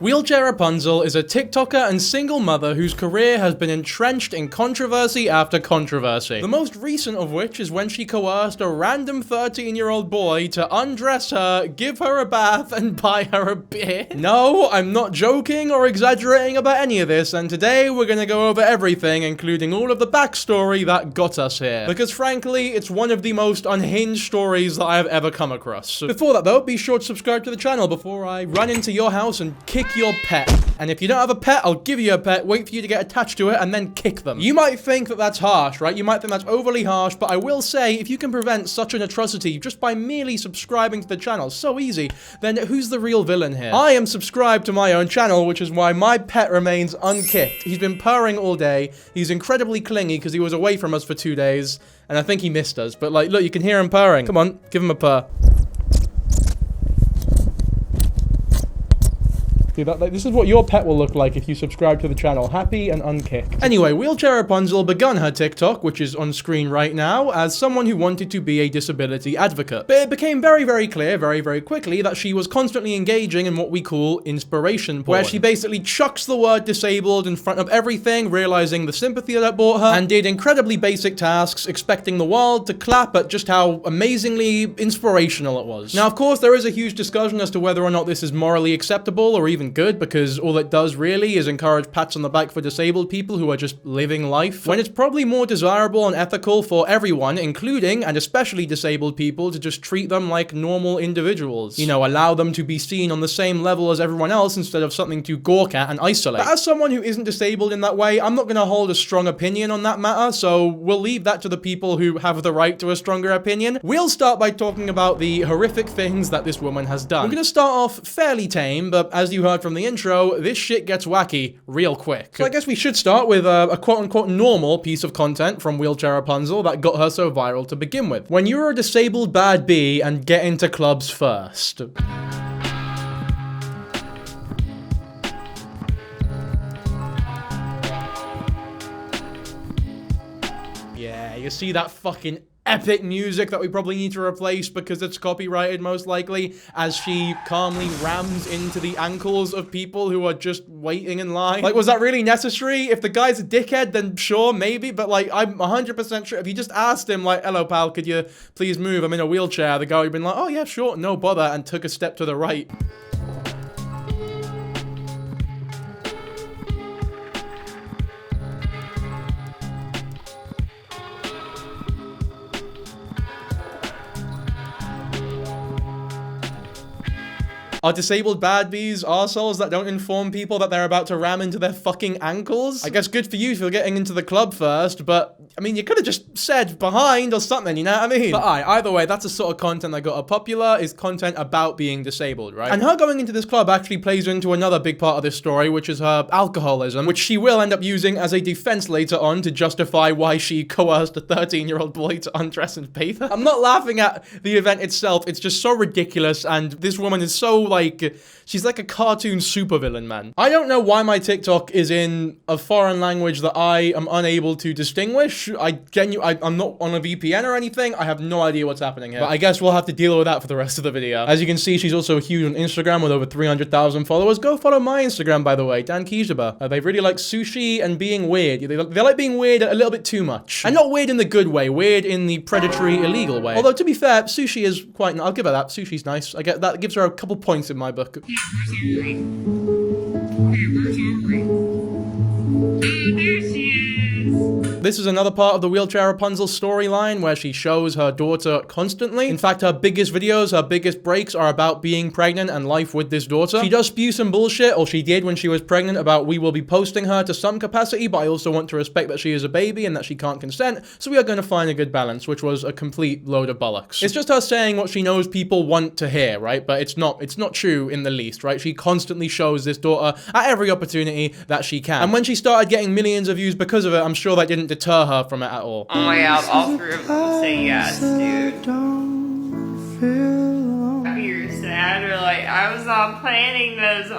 Wheelchair Rapunzel is a TikToker and single mother whose career has been entrenched in controversy after controversy. The most recent of which is when she coerced a random 13-year-old boy to undress her, give her a bath, and buy her a beer. No, I'm not joking or exaggerating about any of this, and today we're gonna go over everything, including all of the backstory that got us here. Because frankly, it's one of the most unhinged stories that I have ever come across. Before that though, be sure to subscribe to the channel before I run into your house and kick your pet. And if you don't have a pet, I'll give you a pet, wait for you to get attached to it, and then kick them. You might think that that's harsh, right? You might think that's overly harsh, but I will say, if you can prevent such an atrocity just by merely subscribing to the channel, so easy, then who's the real villain here? I am subscribed to my own channel, which is why my pet remains unkicked. He's been purring all day, he's incredibly clingy because he was away from us for 2 days, and I think he missed us, but like, look, you can hear him purring. Come on, give him a purr. This is what your pet will look like if you subscribe to the channel. Happy and unkicked. Anyway, Wheelchair Rapunzel begun her TikTok, which is on screen right now, as someone who wanted to be a disability advocate. But it became very, very clear very quickly that she was constantly engaging in what we call inspiration porn, where she basically chucks the word disabled in front of everything, realizing the sympathy that brought her, and did incredibly basic tasks, expecting the world to clap at just how amazingly inspirational it was. Now, of course, there is a huge discussion as to whether or not this is morally acceptable or even good, because all it does really is encourage pats on the back for disabled people who are just living life, when it's probably more desirable and ethical for everyone, including and especially disabled people, to just treat them like normal individuals. You know, allow them to be seen on the same level as everyone else instead of something to gawk at and isolate. But as someone who isn't disabled in that way, I'm not gonna hold a strong opinion on that matter, so we'll leave that to the people who have the right to a stronger opinion. We'll start by talking about the horrific things that this woman has done. We're gonna start off fairly tame, but as you heard from the intro, this shit gets wacky real quick. So I guess we should start with a quote-unquote normal piece of content from Wheelchair Rapunzel that got her so viral to begin with. When you're a disabled bad bee and get into clubs first. Yeah, you see that fucking epic music that we probably need to replace because it's copyrighted most likely, as she calmly rams into the ankles of people who are just waiting in line. Like, was that really necessary? If the guy's a dickhead, then sure, maybe, but like, I'm 100% sure if you just asked him like, hello pal, could you please move, I'm in a wheelchair, the guy would have been like, oh yeah, sure, no bother, and took a step to the right. Are disabled bad bees arseholes that don't inform people that they're about to ram into their fucking ankles? I guess good for you for getting into the club first, but, I mean, you could have just said behind or something, you know what I mean? But either way, that's the sort of content that got her popular, is content about being disabled, right? And her going into this club actually plays into another big part of this story, which is her alcoholism, which she will end up using as a defense later on to justify why she coerced a 13-year-old boy to undress and bathe her. I'm not laughing at the event itself, it's just so ridiculous, and this woman is so, like, she's like a cartoon supervillain, man. I don't know why my TikTok is in a foreign language that I am unable to distinguish. I'm not on a VPN or anything. I have no idea what's happening here. But I guess we'll have to deal with that for the rest of the video. As you can see, she's also huge on Instagram with over 300,000 followers. Go follow my Instagram, by the way, Dankyjabo. They really like sushi and being weird. They like being weird a little bit too much. And not weird in the good way, weird in the predatory, illegal way. Although, to be fair, sushi is quite, I'll give her that. Sushi's nice. I get that gives her a couple points in my book. This is another part of the Wheelchair Rapunzel storyline where she shows her daughter constantly. In fact, her biggest videos, her biggest breaks are about being pregnant and life with this daughter. She does spew some bullshit, or she did when she was pregnant, about we will be posting her to some capacity, but I also want to respect that she is a baby and that she can't consent, so we are going to find a good balance, which was a complete load of bollocks. It's just her saying what she knows people want to hear, right? But it's not true in the least, right? She constantly shows this daughter at every opportunity that she can. And when she started getting millions of views because of it, I'm sure that didn't deter her from it at all. Oh my god, all three of them say yes, dude. You're sad, or like, I was not planning this.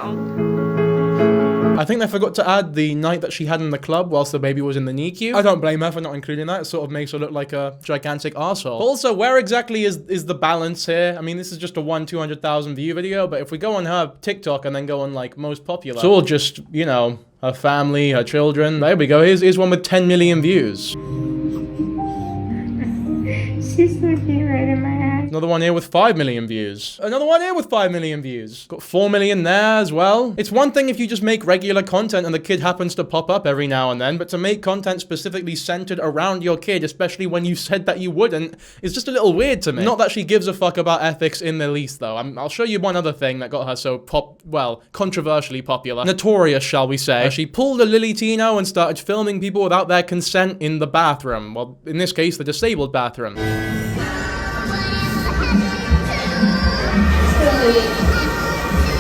I think they forgot to add the night that she had in the club whilst the baby was in the NICU. I don't blame her for not including that. It sort of makes her look like a gigantic arsehole. Also, where exactly is the balance here? I mean, this is just a 200,000 view video, but if we go on her TikTok and then go on like most popular, it's all just, you know, her family, her children. There we go. Here's one with 10 million views. She's looking right in my eyes. Another one here with 5 million views. Another one here with 5 million views. Got 4 million there as well. It's one thing if you just make regular content and the kid happens to pop up every now and then, but to make content specifically centered around your kid, especially when you said that you wouldn't, is just a little weird to me. Not that she gives a fuck about ethics in the least, though. I'll show you one other thing that got her so controversially popular. Notorious, shall we say. She pulled a Lily Tino and started filming people without their consent in the bathroom. Well, in this case, the disabled bathroom.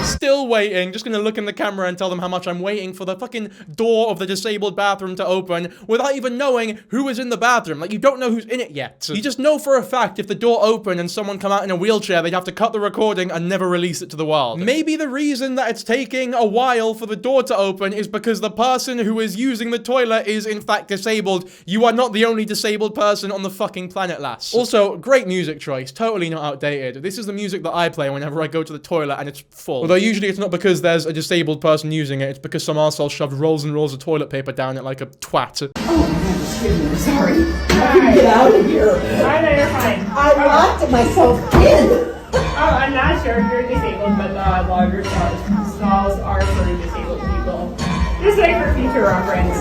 Still waiting, just gonna look in the camera and tell them how much I'm waiting for the fucking door of the disabled bathroom to open without even knowing who is in the bathroom. Like, you don't know who's in it yet. You just know for a fact if the door opened and someone come out in a wheelchair, they'd have to cut the recording and never release it to the world. Maybe the reason that it's taking a while for the door to open is because the person who is using the toilet is in fact disabled. You are not the only disabled person on the fucking planet, lass. Also, great music choice, totally not outdated. This is the music that I play whenever I go to the toilet and it's full. Although usually it's not because there's a disabled person using it, it's because some arsehole shoved rolls and rolls of toilet paper down it like a twat. Oh, excuse me, I'm sorry. I can get out of here. I know, you're fine. I locked myself in. Oh, I'm not sure if you're disabled, but the laundry stalls are for disabled people. Just like for future reference.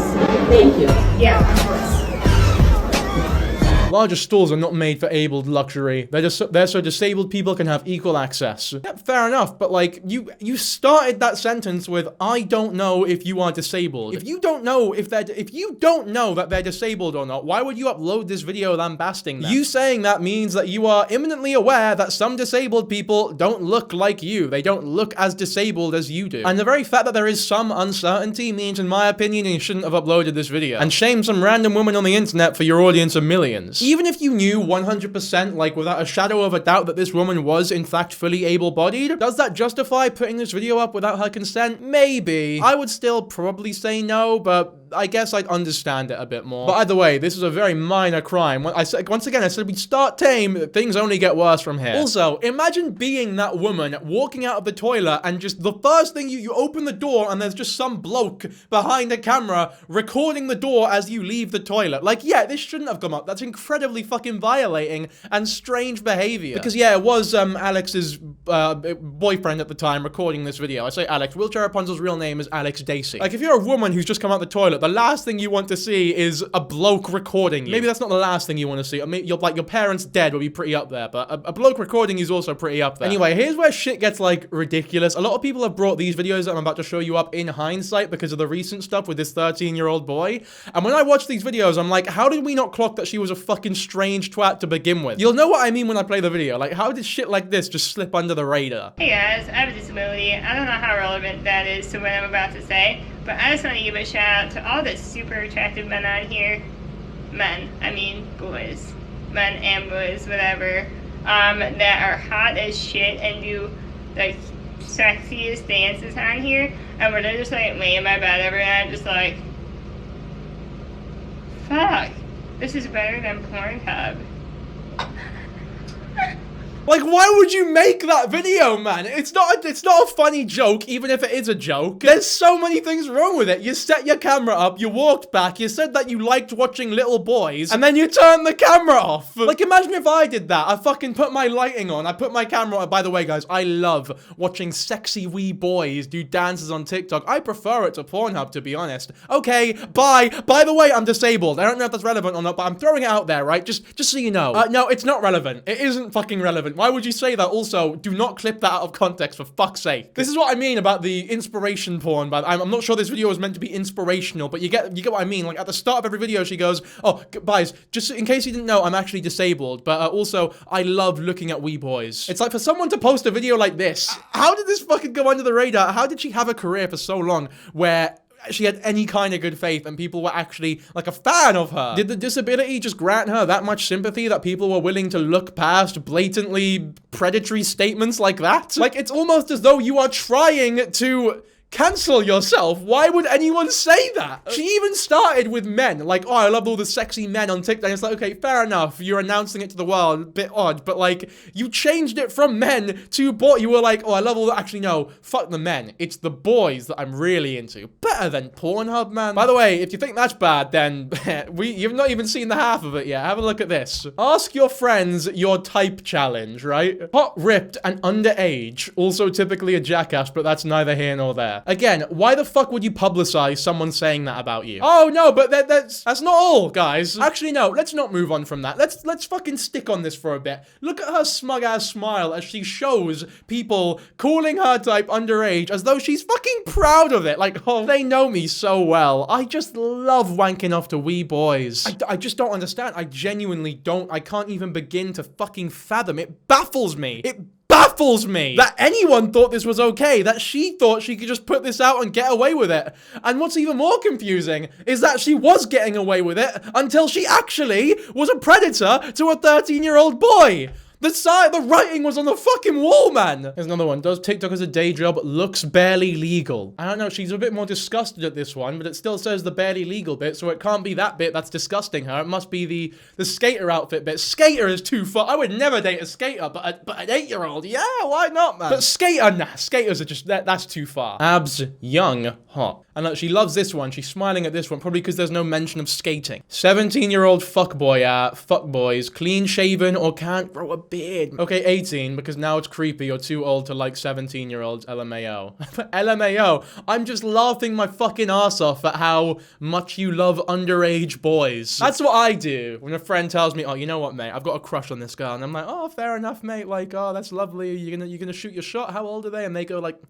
Thank you. Yeah, of course. Larger stalls are not made for abled luxury. They're so disabled people can have equal access. Yeah, fair enough, but like, you started that sentence with, I don't know if you are disabled. If you don't know that they're disabled or not, why would you upload this video lambasting them? You saying that means that you are imminently aware that some disabled people don't look like you. They don't look as disabled as you do. And the very fact that there is some uncertainty means, in my opinion, you shouldn't have uploaded this video. And shame some random woman on the internet for your audience of millions. Even if you knew 100%, like without a shadow of a doubt, that this woman was in fact fully able-bodied, does that justify putting this video up without her consent? Maybe. I would still probably say no, but I guess I'd understand it a bit more. But either way, this is a very minor crime. Once again, I said we start tame, things only get worse from here. Also, imagine being that woman walking out of the toilet and just the first thing you open the door and there's just some bloke behind a camera recording the door as you leave the toilet. Like, yeah, this shouldn't have come up. That's incredibly fucking violating and strange behavior. Because yeah, it was Alex's boyfriend at the time recording this video. I say Alex. Wheelchair Rapunzel's real name is Alex Dacey. Like, if you're a woman who's just come out the toilet, the last thing you want to see is a bloke recording you. Maybe that's not the last thing you want to see. I mean, your parents dead would be pretty up there, but a bloke recording you is also pretty up there. Anyway, here's where shit gets like ridiculous. A lot of people have brought these videos that I'm about to show you up in hindsight because of the recent stuff with this 13-year-old boy. And when I watch these videos, I'm like, how did we not clock that she was a fucking strange twat to begin with? You'll know what I mean when I play the video. Like, how did shit like this just slip under the radar? Hey guys, I have a disability. I don't know how relevant that is to what I'm about to say, but I just want to give a shout out to all the super attractive men on here. Men, I mean boys. Men and boys, whatever. That are hot as shit and do the sexiest dances on here. And where they're just like lay in my bed every night, just like, fuck, this is better than Pornhub. Like, why would you make that video, man? It's not a funny joke, even if it is a joke. There's so many things wrong with it. You set your camera up, you walked back, you said that you liked watching little boys, and then you turned the camera off. Like, imagine if I did that. I fucking put my lighting on, I put my camera on. By the way, guys, I love watching sexy wee boys do dances on TikTok. I prefer it to Pornhub, to be honest. Okay, bye. By the way, I'm disabled. I don't know if that's relevant or not, but I'm throwing it out there, right? Just so you know. No, it's not relevant. It isn't fucking relevant. Why would you say that? Also, do not clip that out of context, for fuck's sake. This is what I mean about the inspiration porn, but I'm not sure this video was meant to be inspirational, but you get what I mean. Like, at the start of every video, she goes, oh, guys, just in case you didn't know, I'm actually disabled, but also, I love looking at wee boys. It's like, for someone to post a video like this, how did this fucking go under the radar? How did she have a career for so long where she had any kind of good faith and people were actually like a fan of her? Did the disability just grant her that much sympathy that people were willing to look past blatantly predatory statements like that? Like, it's almost as though you are trying to Cancel yourself. Why would anyone say that? She even started with men. Like, oh, I love all the sexy men on TikTok. It's like, okay, fair enough. You're announcing it to the world. A bit odd. But, like, you changed it from men to boys. You were like, oh, I love all the... Actually, no. Fuck the men. It's the boys that I'm really into. Better than Pornhub, man. By the way, if you think that's bad, then you've not even seen the half of it yet. Have a look at this. Ask your friends your type challenge, right? Hot, ripped, and underage. Also typically a jackass, but that's neither here nor there. Again, why the fuck would you publicize someone saying that about you? Oh, no, but that's not all, guys. Actually, no, let's not move on from that. Let's fucking stick on this for a bit. Look at her smug-ass smile as she shows people calling her type underage as though she's fucking proud of it. Like, oh, they know me so well. I just love wanking off to wee boys. I just don't understand. I genuinely don't. I can't even begin to fucking fathom. It baffles me. It baffles me that anyone thought this was okay, that she thought she could just put this out and get away with it. And what's even more confusing is that she was getting away with it until she actually was a predator to a 13-year-old boy. The writing was on the fucking wall, man. Here's another one. Does TikTok as a day job, looks barely legal. I don't know. She's a bit more disgusted at this one, but it still says the barely legal bit, so it can't be that bit that's disgusting her. It must be the skater outfit bit. Skater is too far. I would never date a skater, but an 8-year-old, yeah, why not, man? But skater, nah. Skaters are just, that's too far. Abs, young, hot. And look, she loves this one. She's smiling at this one, probably because there's no mention of skating. 17-year-old fuckboy, fuckboys, clean shaven or can't grow a beard. Okay, 18, because now it's creepy. You're too old to like 17-year-olds, LMAO. LMAO, I'm just laughing my fucking ass off at how much you love underage boys. That's what I do when a friend tells me, oh, you know what, mate, I've got a crush on this girl. And I'm like, oh, fair enough, mate. Like, oh, that's lovely. You're gonna shoot your shot? How old are they? And they go like,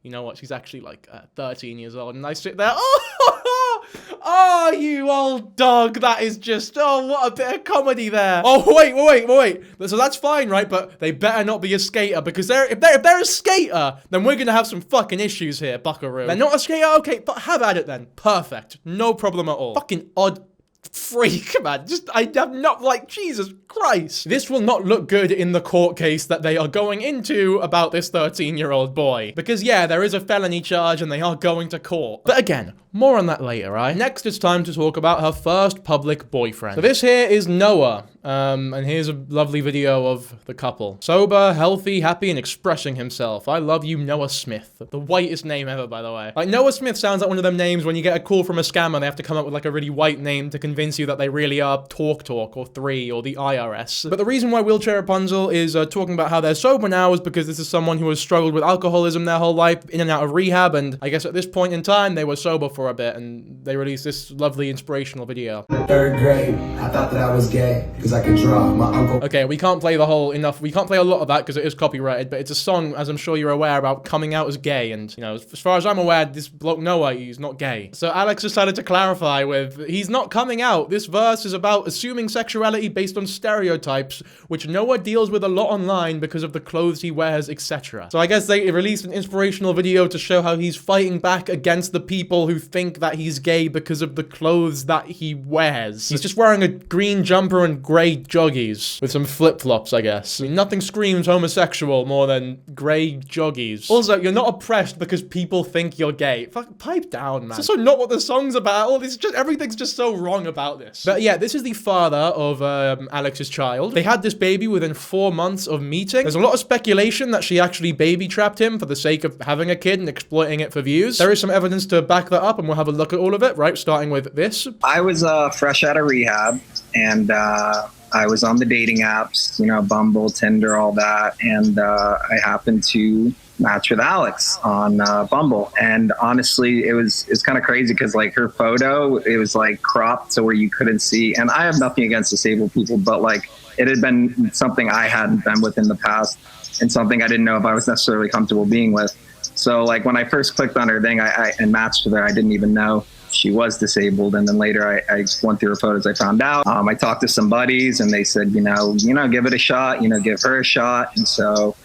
you know what, she's actually like 13 years old. And I sit there, oh, you old dog. That is just, oh, what a bit of comedy there. Oh, wait. So that's fine, right? But they better not be a skater, because if they're a skater, then we're gonna have some fucking issues here, buckaroo. They're not a skater? Okay, but have at it then. Perfect. No problem at all. Fucking odd freak, man. Just, I have not, like, Jesus Christ. This will not look good in the court case that they are going into about this 13-year-old boy. Because, yeah, there is a felony charge and they are going to court. But again, more on that later, right? Next, it's time to talk about her first public boyfriend. So this here is Noah. And here's a lovely video of the couple. Sober, healthy, happy, and expressing himself. I love you, Noah Smith. The whitest name ever, by the way. Like, Noah Smith sounds like one of them names when you get a call from a scammer, they have to come up with like a really white name to convince you that they really are Talk or 3 or the IRS. But the reason why Wheelchair Rapunzel is talking about how they're sober now is because this is someone who has struggled with alcoholism their whole life, in and out of rehab, and I guess at this point in time, they were sober for a bit, and they released this lovely inspirational video. In 3rd grade, I thought that I was gay because I could draw. My uncle... Okay, we can't play we can't play a lot of that because it is copyrighted, but it's a song, as I'm sure you're aware, about coming out as gay, and, you know, as far as I'm aware, this bloke Noah, he's not gay. So Alex decided to clarify with, he's not coming out. This verse is about assuming sexuality based on stereotypes, which Noah deals with a lot online because of the clothes he wears, etc. So I guess they released an inspirational video to show how he's fighting back against the people who think that he's gay because of the clothes that he wears. He's just wearing a green jumper and grey joggies with some flip-flops, I guess. I mean, nothing screams homosexual more than grey joggies. Also, you're not oppressed because people think you're gay. Fuck, pipe down, man. It's also not what the song's about. All this, just everything's just so wrong about this. But yeah, this is the father of Alex's child. They had this baby within 4 months of meeting. There's a lot of speculation that she actually baby-trapped him for the sake of having a kid and exploiting it for views. There is some evidence to back that up, and we'll have a look at all of it, right? Starting with this. I was fresh out of rehab, and I was on the dating apps, you know, Bumble, Tinder, all that, and I happened to match with Alex on Bumble. And honestly, it's kind of crazy because like her photo, it was like cropped to where you couldn't see. And I have nothing against disabled people, but like it had been something I hadn't been with in the past and something I didn't know if I was necessarily comfortable being with. So like when I first clicked on her thing and matched with her, I didn't even know she was disabled. And then later I went through her photos, I found out. I talked to some buddies and they said, you know, give it a shot, give her a shot. And so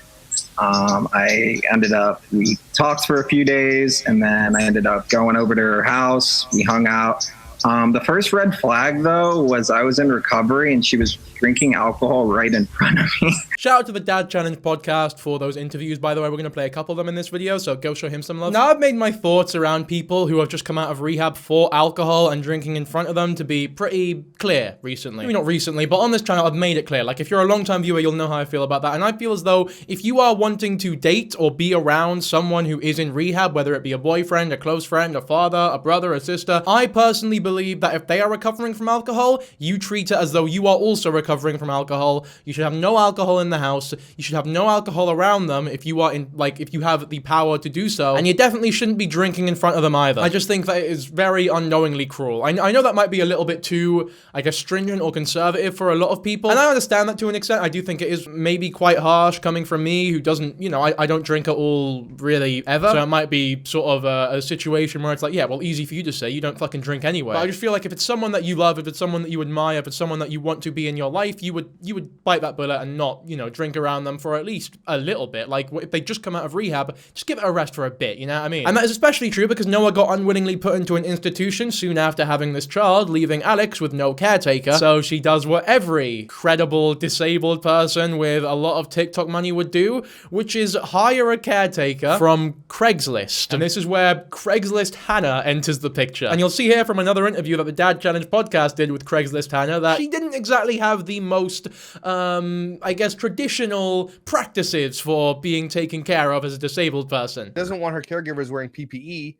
we talked for a few days and then I ended up going over to her house. We hung out. The first red flag though was I was in recovery and she was drinking alcohol right in front of me. Shout out to the Dad Challenge podcast for those interviews, by the way. We're going to play a couple of them in this video, so go show him some love. Now, I've made my thoughts around people who have just come out of rehab for alcohol and drinking in front of them to be pretty clear recently. Maybe not recently, but on this channel, I've made it clear. Like, if you're a long-time viewer, you'll know how I feel about that. And I feel as though if you are wanting to date or be around someone who is in rehab, whether it be a boyfriend, a close friend, a father, a brother, a sister, I personally believe that if they are recovering from alcohol, you treat it as though you are also recovering from alcohol. You should have no alcohol in the house. You should have no alcohol around them if you are in, like, if you have the power to do so. And you definitely shouldn't be drinking in front of them either. I just think that it is very unknowingly cruel. I know that might be a little bit too, I guess, stringent or conservative for a lot of people. And I understand that to an extent. I do think it is maybe quite harsh coming from me, who doesn't, you know, I don't drink at all really ever. So it might be sort of a situation where it's like, yeah, well, easy for you to say, you don't fucking drink anyway. But I just feel like if it's someone that you love, if it's someone that you admire, if it's someone that you want to be in your life, you would bite that bullet and not, you know, drink around them for at least a little bit. Like, if they just come out of rehab, just give it a rest for a bit, you know what I mean? And that is especially true because Noah got unwillingly put into an institution soon after having this child, leaving Alex with no caretaker. So she does what every credible disabled person with a lot of TikTok money would do, which is hire a caretaker from Craigslist. And this is where Craigslist Hannah enters the picture. And you'll see here from another interview that the Dad Challenge podcast did with Craigslist Hannah that she didn't exactly have the most, I guess, traditional practices for being taken care of as a disabled person. Doesn't want her caregivers wearing PPE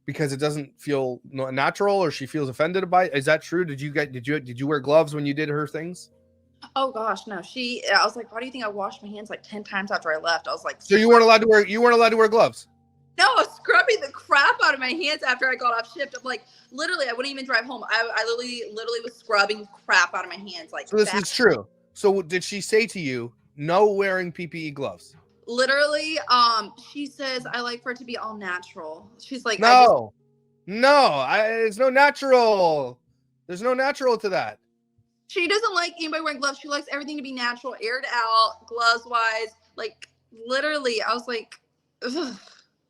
because it doesn't feel natural, or she feels offended by it. Is that true? Did you wear gloves when you did her things? Oh gosh, no. I was like, why do you think I washed my hands like 10 times after I left? I was like, so you weren't allowed to wear gloves? No, I was scrubbing the crap out of my hands after I got off shift. I'm like, literally, I wouldn't even drive home. I literally was scrubbing crap out of my hands. Like, so this is true. So did she say to you, no wearing PPE gloves? Literally, she says, I like for it to be all natural. She's like, no, there's no natural. There's no natural to that. She doesn't like anybody wearing gloves. She likes everything to be natural, aired out, gloves wise. Like, literally, I was like, ugh.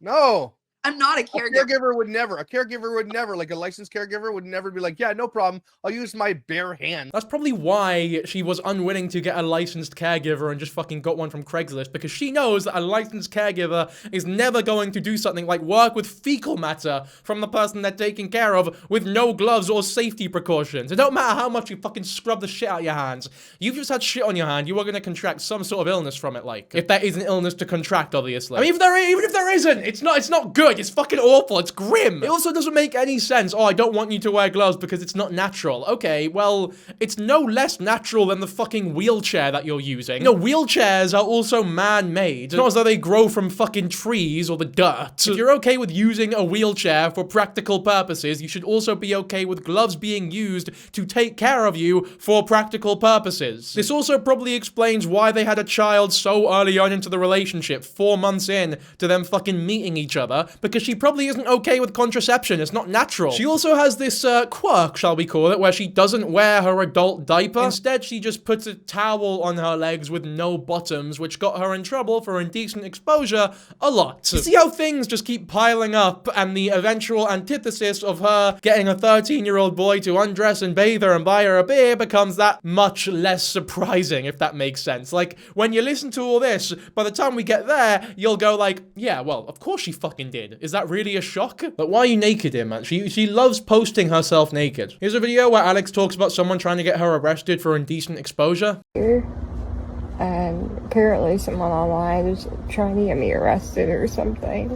No. I'm not a caregiver. A caregiver would never, like a licensed caregiver would never be like, yeah, no problem. I'll use my bare hand. That's probably why she was unwilling to get a licensed caregiver and just fucking got one from Craigslist, because she knows that a licensed caregiver is never going to do something like work with fecal matter from the person they're taking care of with no gloves or safety precautions. It don't matter how much you fucking scrub the shit out of your hands. You've just had shit on your hand, you are going to contract some sort of illness from it, like. If there is an illness to contract, obviously. I mean, even if there isn't, it's not good. It's fucking awful. It's grim. It also doesn't make any sense. Oh, I don't want you to wear gloves because it's not natural. Okay, well, it's no less natural than the fucking wheelchair that you're using. You know, wheelchairs are also man-made. It's not as though they grow from fucking trees or the dirt. If you're okay with using a wheelchair for practical purposes, you should also be okay with gloves being used to take care of you for practical purposes. This also probably explains why they had a child so early on into the relationship, 4 months in to them fucking meeting each other, because she probably isn't okay with contraception. It's not natural. She also has this quirk, shall we call it, where she doesn't wear her adult diaper. Instead, she just puts a towel on her legs with no bottoms, which got her in trouble for indecent exposure a lot. You see how things just keep piling up, and the eventual antithesis of her getting a 13-year-old boy to undress and bathe her and buy her a beer becomes that much less surprising, if that makes sense. Like, when you listen to all this, by the time we get there, you'll go like, yeah, well, of course she fucking did. Is that really a shock? But why are you naked here, man? She loves posting herself naked. Here's a video where Alex talks about someone trying to get her arrested for indecent exposure. And apparently someone online is trying to get me arrested or something.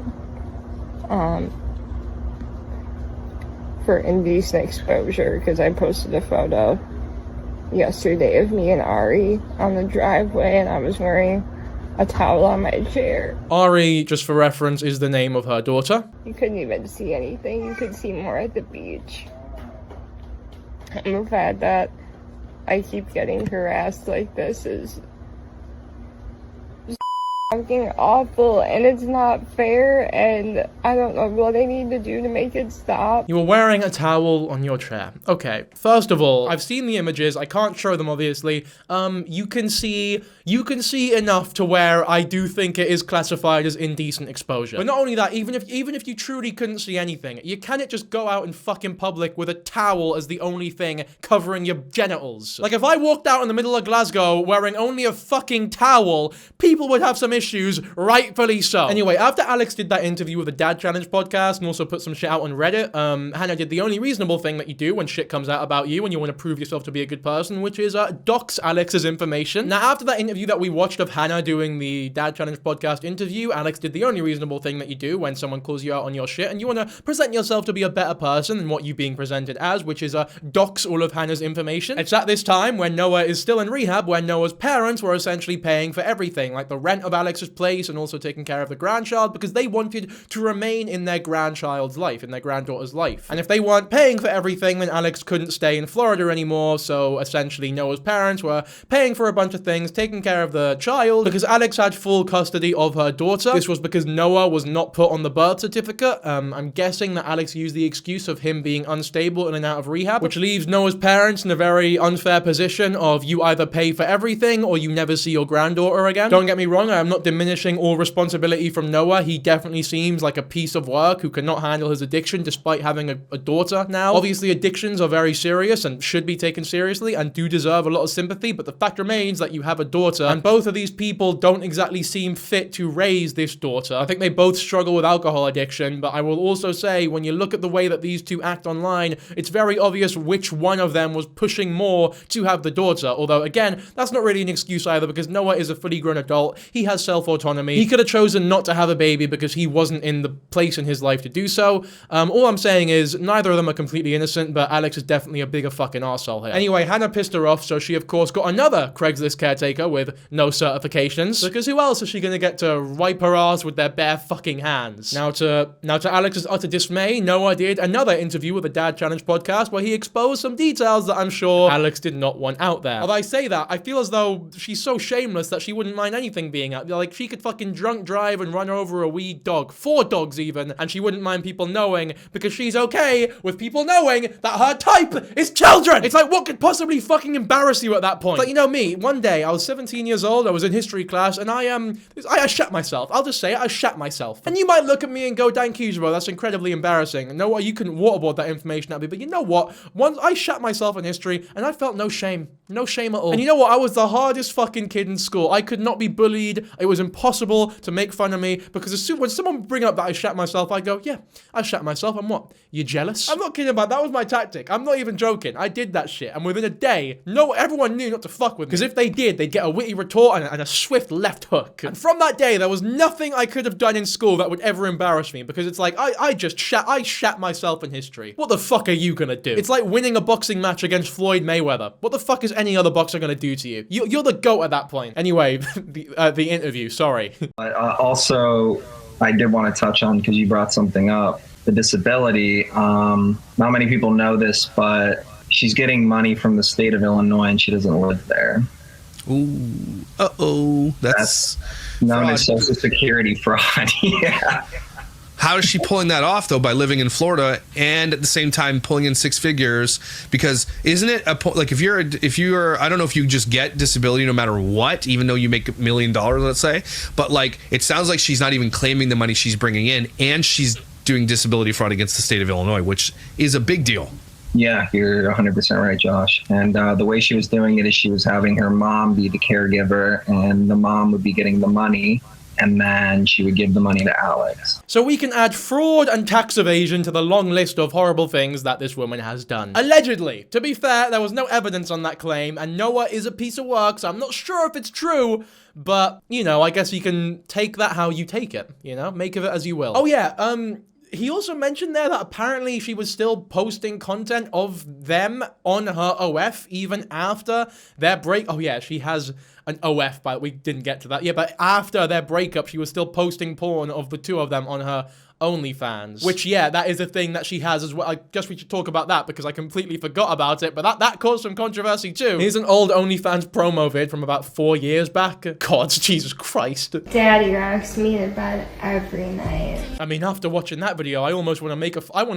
For indecent exposure, because I posted a photo yesterday of me and Ari on the driveway, and I was wearing a towel on my chair. Ari, just for reference, is the name of her daughter. You couldn't even see anything. You could see more at the beach. And the fact that I keep getting harassed like this is fucking awful and it's not fair, and I don't know what I need to do to make it stop. You were wearing a towel on your chair. Okay, first of all, I've seen the images. I can't show them, obviously. You can see enough to where I do think it is classified as indecent exposure. But not only that, even if you truly couldn't see anything, you cannot just go out in fucking public with a towel as the only thing covering your genitals. Like, if I walked out in the middle of Glasgow wearing only a fucking towel, people would have some issues, rightfully so. Anyway, after Alex did that interview with the Dad Challenge podcast and also put some shit out on Reddit, Hannah did the only reasonable thing that you do when shit comes out about you and you want to prove yourself to be a good person, which is dox Alex's information. Now, after that interview that we watched of Hannah doing the Dad Challenge podcast interview, Alex did the only reasonable thing that you do when someone calls you out on your shit and you want to present yourself to be a better person than what you're being presented as, which is dox all of Hannah's information. It's at this time when Noah is still in rehab, where Noah's parents were essentially paying for everything, like the rent of Alex's place and also taking care of the grandchild, because they wanted to remain in their grandchild's life, in their granddaughter's life. And if they weren't paying for everything, then Alex couldn't stay in Florida anymore, so essentially Noah's parents were paying for a bunch of things, taking care of the child, because Alex had full custody of her daughter. This was because Noah was not put on the birth certificate. I'm guessing that Alex used the excuse of him being unstable in and out of rehab, which leaves Noah's parents in a very unfair position of you either pay for everything or you never see your granddaughter again. Don't get me wrong, I am not diminishing all responsibility from Noah. He definitely seems like a piece of work who cannot handle his addiction despite having a daughter now. Obviously, addictions are very serious and should be taken seriously and do deserve a lot of sympathy, but the fact remains that you have a daughter, and both of these people don't exactly seem fit to raise this daughter. I think they both struggle with alcohol addiction, but I will also say, when you look at the way that these two act online, it's very obvious which one of them was pushing more to have the daughter. Although, again, that's not really an excuse either, because Noah is a fully grown adult. He has self-autonomy. He could have chosen not to have a baby because he wasn't in the place in his life to do so. All I'm saying is, neither of them are completely innocent, but Alex is definitely a bigger fucking arsehole here. Anyway, Hannah pissed her off, so she of course got another Craigslist caretaker with no certifications, because who else is she gonna get to wipe her ass with their bare fucking hands? Now to Alex's utter dismay, Noah did another interview with the Dad Challenge podcast where he exposed some details that I'm sure Alex did not want out there. Although I say that, I feel as though she's so shameless that she wouldn't mind anything being out there. Like, she could fucking drunk drive and run over a wee dog, 4 dogs even, and she wouldn't mind people knowing, because she's okay with people knowing that her type is children! It's like, what could possibly fucking embarrass you at that point? But you know me, one day, I was 17 years old, I was in history class, and I shat myself. I'll just say it, I shat myself. And you might look at me and go, Dankyjabo, that's incredibly embarrassing. No, you can waterboard that information at me, but you know what? Once I shat myself in history, and I felt no shame. No shame at all. And you know what? I was the hardest fucking kid in school. I could not be bullied. It was impossible to make fun of me, because as soon when someone would bring up that I shat myself, I'd go, yeah, I shat myself. And what? You jealous? I'm not kidding about that. Was my tactic. I'm not even joking. I did that shit. And within a day, everyone knew not to fuck with me. Because if they did, they'd get a witty retort and a swift left hook. And from that day, there was nothing I could have done in school that would ever embarrass me, because it's like, I shat myself in history. What the fuck are you gonna do? It's like winning a boxing match against Floyd Mayweather. What the fuck is any other boxer gonna do to you? You're the GOAT at that point. Anyway, the interview, sorry. Also, I did want to touch on, because you brought something up, the disability. Not many people know this, but she's getting money from the state of Illinois and she doesn't live there. Ooh, uh-oh. That's known as Social Security fraud. Yeah. How is she pulling that off, though, by living in Florida and at the same time pulling in 6 figures? Because isn't it like if you're I don't know if you just get disability no matter what, even though you make $1 million, let's say, but like it sounds like she's not even claiming the money she's bringing in, and she's doing disability fraud against the state of Illinois, which is a big deal. Yeah, you're 100% right, Josh. And the way she was doing it is she was having her mom be the caregiver, and the mom would be getting the money, and then she would give the money to Alex. So we can add fraud and tax evasion to the long list of horrible things that this woman has done. Allegedly. To be fair, there was no evidence on that claim, and Noah is a piece of work, so I'm not sure if it's true, but, you know, I guess you can take that how you take it, you know? Make of it as you will. Oh yeah, he also mentioned there that apparently she was still posting content of them on her OF even after their break. Oh yeah, she has an OF, but we didn't get to that. Yeah, but after their breakup, she was still posting porn of the two of them on her OnlyFans. Which, yeah, that is a thing that she has as well. I guess we should talk about that because I completely forgot about it, but that caused some controversy too. Here's an old OnlyFans promo vid from about 4 years back. God, Jesus Christ. Daddy rocks me to bed every night. I mean, after watching that video, I almost want to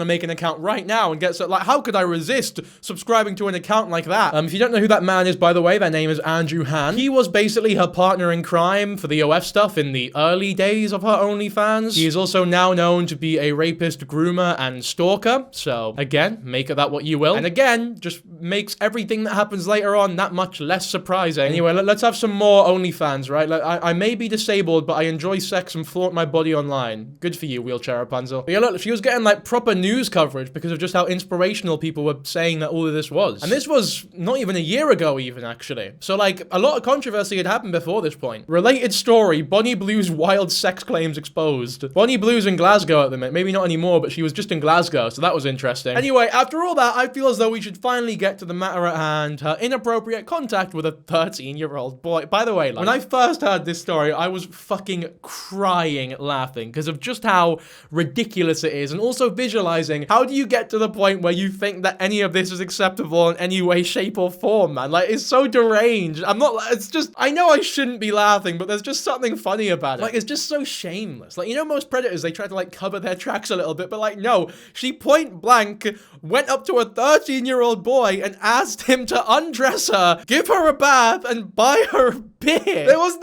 make an account right now and get like, how could I resist subscribing to an account like that? If you don't know who that man is, by the way, their name is Andrew Han. He was basically her partner in crime for the OF stuff in the early days of her OnlyFans. He is also now known to be a rapist, groomer, and stalker. So again, make of that what you will. And again, just makes everything that happens later on that much less surprising. Anyway, let's have some more OnlyFans, right? Like, I may be disabled, but I enjoy sex and flaunt my body online. Good for you, Wheelchair Rapunzel. But yeah, look, she was getting like proper news coverage because of just how inspirational people were saying that all of this was. And this was not even a year ago even, actually. So like, a lot of controversy had happened before this point. Related story, Bonnie Blue's wild sex claims exposed. Bonnie Blue's in Glasgow at the minute. Maybe not anymore, but she was just in Glasgow, so that was interesting. Anyway, after all that, I feel as though we should finally get to the matter at hand, her inappropriate contact with a 13-year-old boy. By the way, like, when I first heard this story, I was fucking crying laughing because of just how ridiculous it is, and also visualizing how do you get to the point where you think that any of this is acceptable in any way, shape, or form, man. Like, it's so deranged. It's just, I know I shouldn't be laughing, but there's just something funny about it. Like, it's just so shameless. Like, you know, most predators, they try to like cover their tracks a little bit, but like, no, she point blank went up to a 13-year-old boy and asked him to undress her, give her a bath, and buy her beer. There was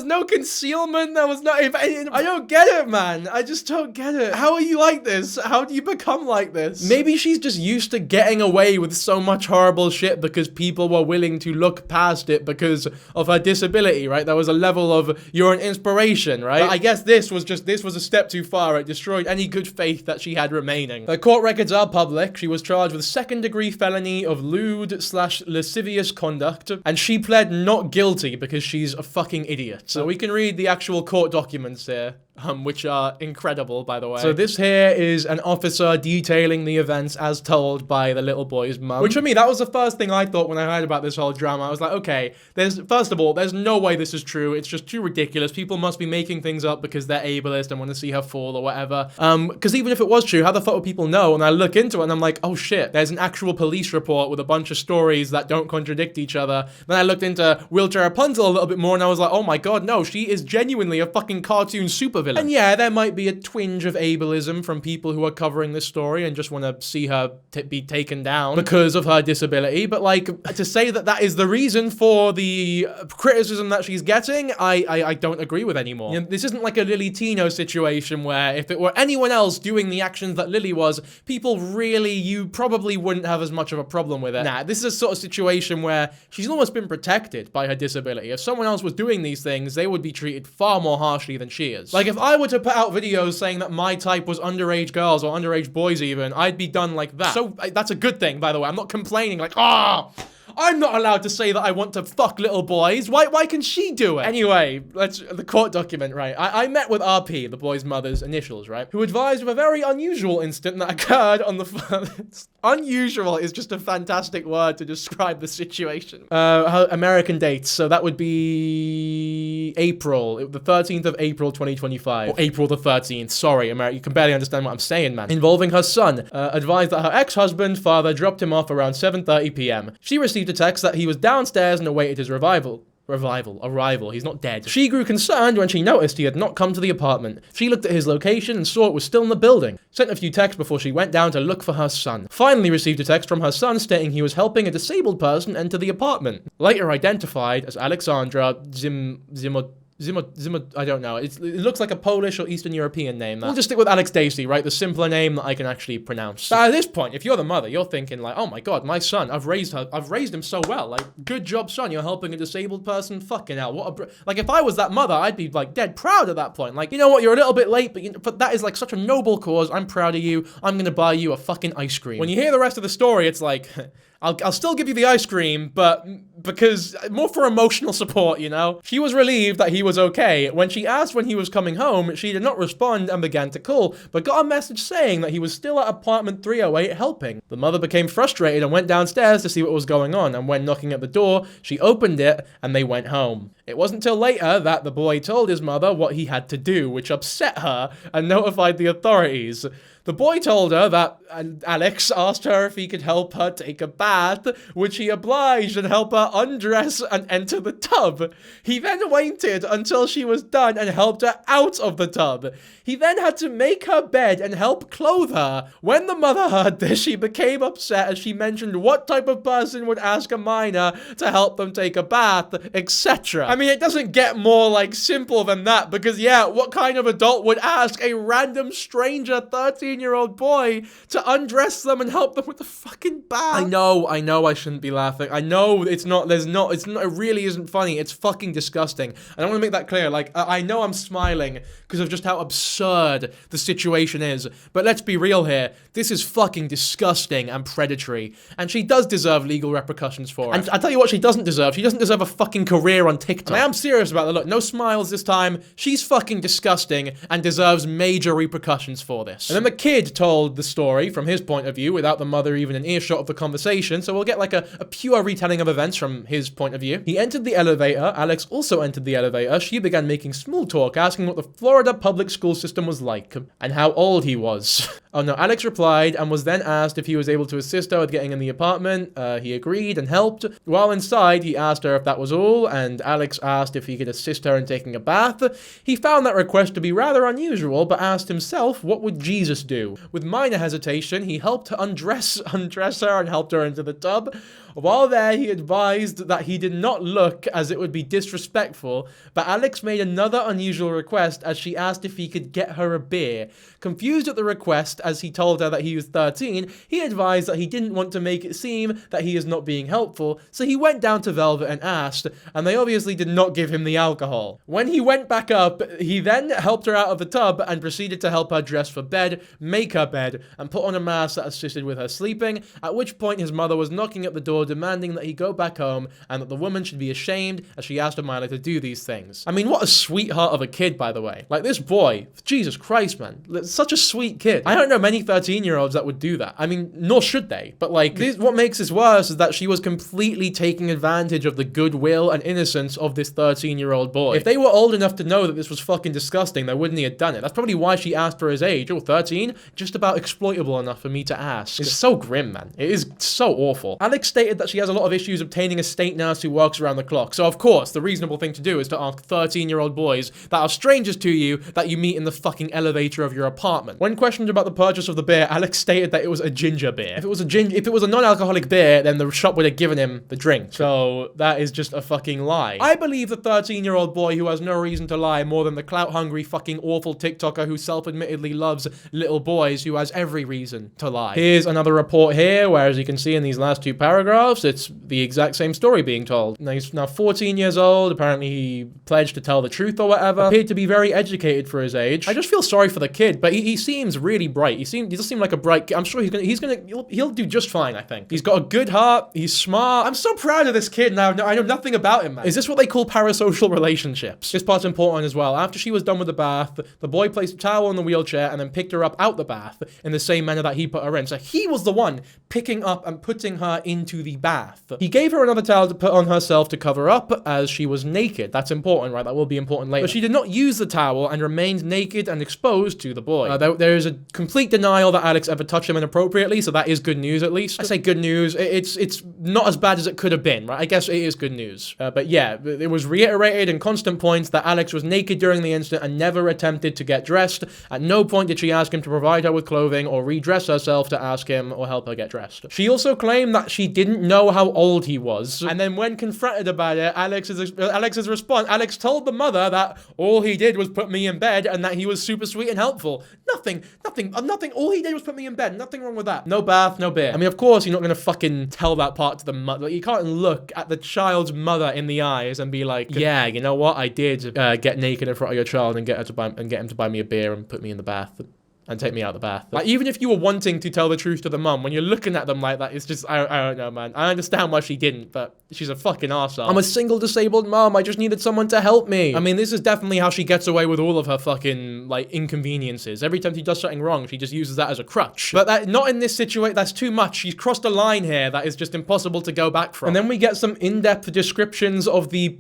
no concealment. There was no, I don't get it, man. I just don't get it. How are you like this? How do you become like this? Maybe she's just used to getting away with so much horrible shit because people were willing to look past it because of her disability, right? There was a level of, you're an inspiration, right? But I guess this was a step too far. It destroyed any good faith that she had remaining. Her court records are public. She was charged with second-degree felony of lewd/lascivious conduct, and she pled not guilty because she's a fucking idiot. So we can read the actual court documents here. Which are incredible, by the way. So this here is an officer detailing the events as told by the little boy's mum. Which for me, that was the first thing I thought when I heard about this whole drama. I was like, okay, first of all, there's no way this is true. It's just too ridiculous. People must be making things up because they're ableist and want to see her fall or whatever. Because even if it was true, how the fuck would people know? And I look into it and I'm like, oh shit, there's an actual police report with a bunch of stories that don't contradict each other. Then I looked into Wheelchair Rapunzel a little bit more and I was like, oh my god, no, she is genuinely a fucking cartoon supervillain. And yeah, there might be a twinge of ableism from people who are covering this story and just want to see her be taken down because of her disability, but like, to say that that is the reason for the criticism that she's getting, I don't agree with anymore. You know, this isn't like a Lily Tino situation where if it were anyone else doing the actions that Lily was, you probably wouldn't have as much of a problem with it. Nah, this is a sort of situation where she's almost been protected by her disability. If someone else was doing these things, they would be treated far more harshly than she is. Like, if I were to put out videos saying that my type was underage girls or underage boys even, I'd be done like that. So that's a good thing, by the way. I'm not complaining like, I'm not allowed to say that I want to fuck little boys. Why can she do it? Anyway, the court document, right? I met with RP, the boy's mother's initials, right? Who advised of a very unusual incident that occurred on the unusual is just a fantastic word to describe the situation. Her American dates, so that would be April, the 13th of April, 2025. Or April the 13th, sorry, America, you can barely understand what I'm saying, man. Involving her son, advised that her ex-husband, father, dropped him off around 7:30 p.m. She received a text that he was downstairs and awaited his arrival. He's not dead. She grew concerned when she noticed he had not come to the apartment. She looked at his location and saw it was still in the building. Sent a few texts before she went down to look for her son. Finally received a text from her son stating he was helping a disabled person enter the apartment. Later identified as Alexandra I don't know. It looks like a Polish or Eastern European name. We'll just stick with Alex Dacey, right? The simpler name that I can actually pronounce. But at this point, if you're the mother, you're thinking like, oh my god, my son, I've raised him so well. Like, good job, son. You're helping a disabled person. Fucking hell. Like, if I was that mother, I'd be like dead proud at that point. Like, you know what? You're a little bit late, but that is like such a noble cause. I'm proud of you. I'm gonna buy you a fucking ice cream. When you hear the rest of the story, it's like, I'll still give you the ice cream, but because more for emotional support, you know? She was relieved that he was okay. When she asked when he was coming home, she did not respond and began to call, but got a message saying that he was still at apartment 308 helping. The mother became frustrated and went downstairs to see what was going on, and when knocking at the door, she opened it and they went home. It wasn't till later that the boy told his mother what he had to do, which upset her and notified the authorities. The boy told her that Alex asked her if he could help her take a bath, which he obliged and helped her undress and enter the tub. He then waited until she was done and helped her out of the tub. He then had to make her bed and help clothe her. When the mother heard this, she became upset as she mentioned what type of person would ask a minor to help them take a bath, etc. I mean, it doesn't get more, like, simple than that, because, yeah, what kind of adult would ask a random stranger 13-year-old boy to undress them and help them with the fucking bath? I know I shouldn't be laughing. I know it really isn't funny. It's fucking disgusting. And I want to make that clear. Like, I know I'm smiling because of just how absurd the situation is, but let's be real here. This is fucking disgusting and predatory, and she does deserve legal repercussions for it. And I'll tell you what she doesn't deserve. She doesn't deserve a fucking career on TikTok. I am serious about that. Look, no smiles this time. She's fucking disgusting and deserves major repercussions for this. And then the kid told the story from his point of view without the mother even in earshot of the conversation, so we'll get like a pure retelling of events from his point of view. He entered the elevator. Alex also entered the elevator. She began making small talk, asking what the Florida public school system was like and how old he was. Oh no, Alex replied and was then asked if he was able to assist her with getting in the apartment. He agreed and helped. While inside, he asked her if that was all, and Alex asked if he could assist her in taking a bath. He found that request to be rather unusual, but asked himself, what would Jesus do? With minor hesitation, he helped undress her and helped her into the tub. While there, he advised that he did not look, as it would be disrespectful, but Alex made another unusual request as she asked if he could get her a beer. Confused at the request, as he told her that he was 13, he advised that he didn't want to make it seem that he is not being helpful, so he went down to Velvet and asked, and they obviously did not give him the alcohol. When he went back up, he then helped her out of the tub and proceeded to help her dress for bed, make her bed, and put on a mask that assisted with her sleeping, at which point his mother was knocking at the door demanding that he go back home and that the woman should be ashamed as she asked Amila to do these things. I mean, what a sweetheart of a kid, by the way. Like, this boy, Jesus Christ, man. Such a sweet kid. I don't know many 13-year-olds that would do that. I mean, nor should they. But, like, what makes this worse is that she was completely taking advantage of the goodwill and innocence of this 13-year-old boy. If they were old enough to know that this was fucking disgusting, they wouldn't have done it. That's probably why she asked for his age. Oh, 13? Just about exploitable enough for me to ask. It's so grim, man. It is so awful. Alex stated that she has a lot of issues obtaining a state nurse who works around the clock. So, of course, the reasonable thing to do is to ask 13-year-old boys that are strangers to you that you meet in the fucking elevator of your apartment. When questioned about the purchase of the beer, Alex stated that it was a ginger beer. If it was a non-alcoholic beer, then the shop would have given him the drink. So, that is just a fucking lie. I believe the 13-year-old boy who has no reason to lie more than the clout-hungry fucking awful TikToker who self-admittedly loves little boys who has every reason to lie. Here's another report here, where as you can see in these last two paragraphs, it's the exact same story being told. Now, he's now 14 years old. Apparently, he pledged to tell the truth or whatever. Appeared to be very educated for his age. I just feel sorry for the kid, but he seems really bright. He does seem like a bright kid. I'm sure he'll do just fine, I think. He's got a good heart. He's smart. I'm so proud of this kid now. I know nothing about him, man. Is this what they call parasocial relationships? This part's important as well. After she was done with the bath, the boy placed a towel in the wheelchair and then picked her up out the bath in the same manner that he put her in. So he was the one picking up and putting her into the bath. He gave her another towel to put on herself to cover up as she was naked. That's important, right? That will be important later. But she did not use the towel and remained naked and exposed to the boy. There is a complete denial that Alex ever touched him inappropriately, so that is good news at least. I say good news. It's not as bad as it could have been, right? I guess it is good news. But yeah, it was reiterated in constant points that Alex was naked during the incident and never attempted to get dressed. At no point did she ask him to provide her with clothing or redress herself to ask him or help her get dressed. She also claimed that she didn't know how old he was, and then when confronted about it, Alex's response, Alex told the mother that all he did was put me in bed and that he was super sweet and helpful. Nothing. All he did was put me in bed. Nothing wrong with that. No bath, no beer. I mean, of course, you're not going to fucking tell that part to the mother. Like, you can't look at the child's mother in the eyes and be like, yeah, you know what? I did get naked in front of your child and get him to buy me a beer and put me in the bath. and take me out of the bath. Like, even if you were wanting to tell the truth to the mum, when you're looking at them like that, it's just, I don't know, man. I understand why she didn't, but she's a fucking arsehole. I'm a single disabled mum. I just needed someone to help me. I mean, this is definitely how she gets away with all of her fucking, like, inconveniences. Every time she does something wrong, she just uses that as a crutch. But that, not in this situation. That's too much. She's crossed a line here that is just impossible to go back from. And then we get some in-depth descriptions of the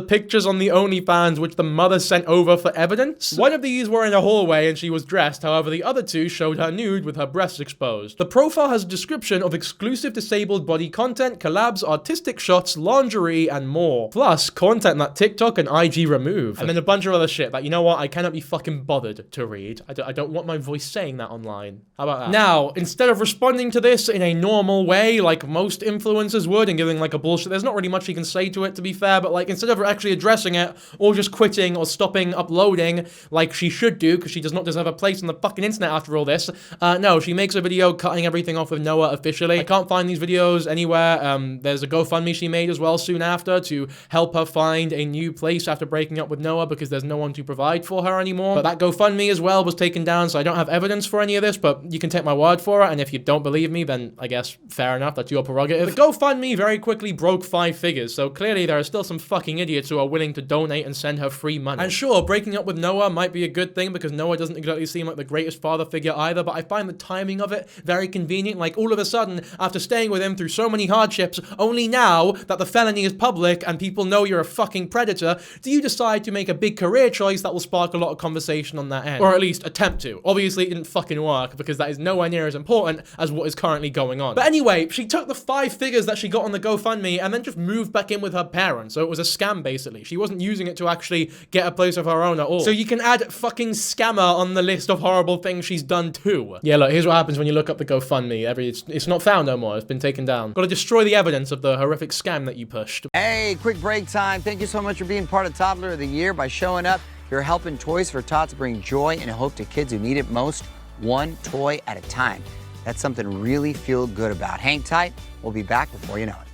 pictures on the OnlyFans which the mother sent over for evidence. One of these were in a hallway and she was dressed. However, the other two showed her nude with her breasts exposed. The profile has a description of exclusive disabled body content, collabs, artistic shots, lingerie, and more. Plus, content that TikTok and IG remove. And then a bunch of other shit that, you know what, I cannot be fucking bothered to read. I don't want my voice saying that online. How about that? Now, instead of responding to this in a normal way, like most influencers would, and giving like a bullshit, there's not really much you can say to it, to be fair, but like, instead of actually addressing it, or just quitting or stopping uploading, like she should do, because she does not deserve a place on the fucking internet after all this, no, she makes a video cutting everything off with Noah officially. I can't find these videos anywhere. There's a GoFundMe she made as well soon after to help her find a new place after breaking up with Noah, because there's no one to provide for her anymore. But that GoFundMe as well was taken down, so I don't have evidence for any of this, but you can take my word for it, and if you don't believe me, then I guess fair enough, that's your prerogative. The GoFundMe very quickly broke 5 figures, so clearly there are still some fucking idiots who are willing to donate and send her free money. And sure, breaking up with Noah might be a good thing, because Noah doesn't exactly seem like the greatest father figure either, but I find the timing of it very convenient. Like, all of a sudden, after staying with him through so many hardships, only now that the felony is public and people know you're a fucking predator, do you decide to make a big career choice that will spark a lot of conversation on that end. Or at least attempt to. Obviously, it didn't fucking work, because that is nowhere near as important as what is currently going on. But anyway, she took the 5 figures that she got on the GoFundMe and then just moved back in with her parents, so it was a scam, basically. She wasn't using it to actually get a place of her own at all. So you can add fucking scammer on the list of horrible things she's done too. Yeah, look, here's what happens when you look up the GoFundMe. It's not found no more. It's been taken down. Gotta destroy the evidence of the horrific scam that you pushed. Hey, quick break time. Thank you so much for being part of Toddler of the Year. By showing up, you're helping Toys for Tots bring joy and hope to kids who need it most, one toy at a time. That's something to really feel good about. Hang tight. We'll be back before you know it.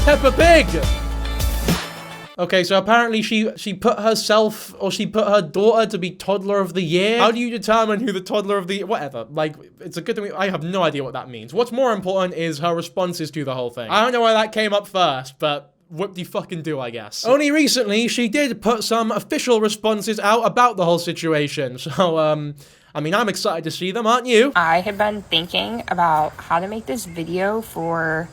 Peppa Pig! Okay, so apparently she put herself, or she put her daughter to be Toddler of the Year. How do you determine who the Toddler of the Year, whatever, like, it's a good thing, I have no idea what that means. What's more important is her responses to the whole thing. I don't know why that came up first, but what do you fucking do, I guess. Only recently, she did put some official responses out about the whole situation, so, I mean, I'm excited to see them, aren't you? I have been thinking about how to make this video for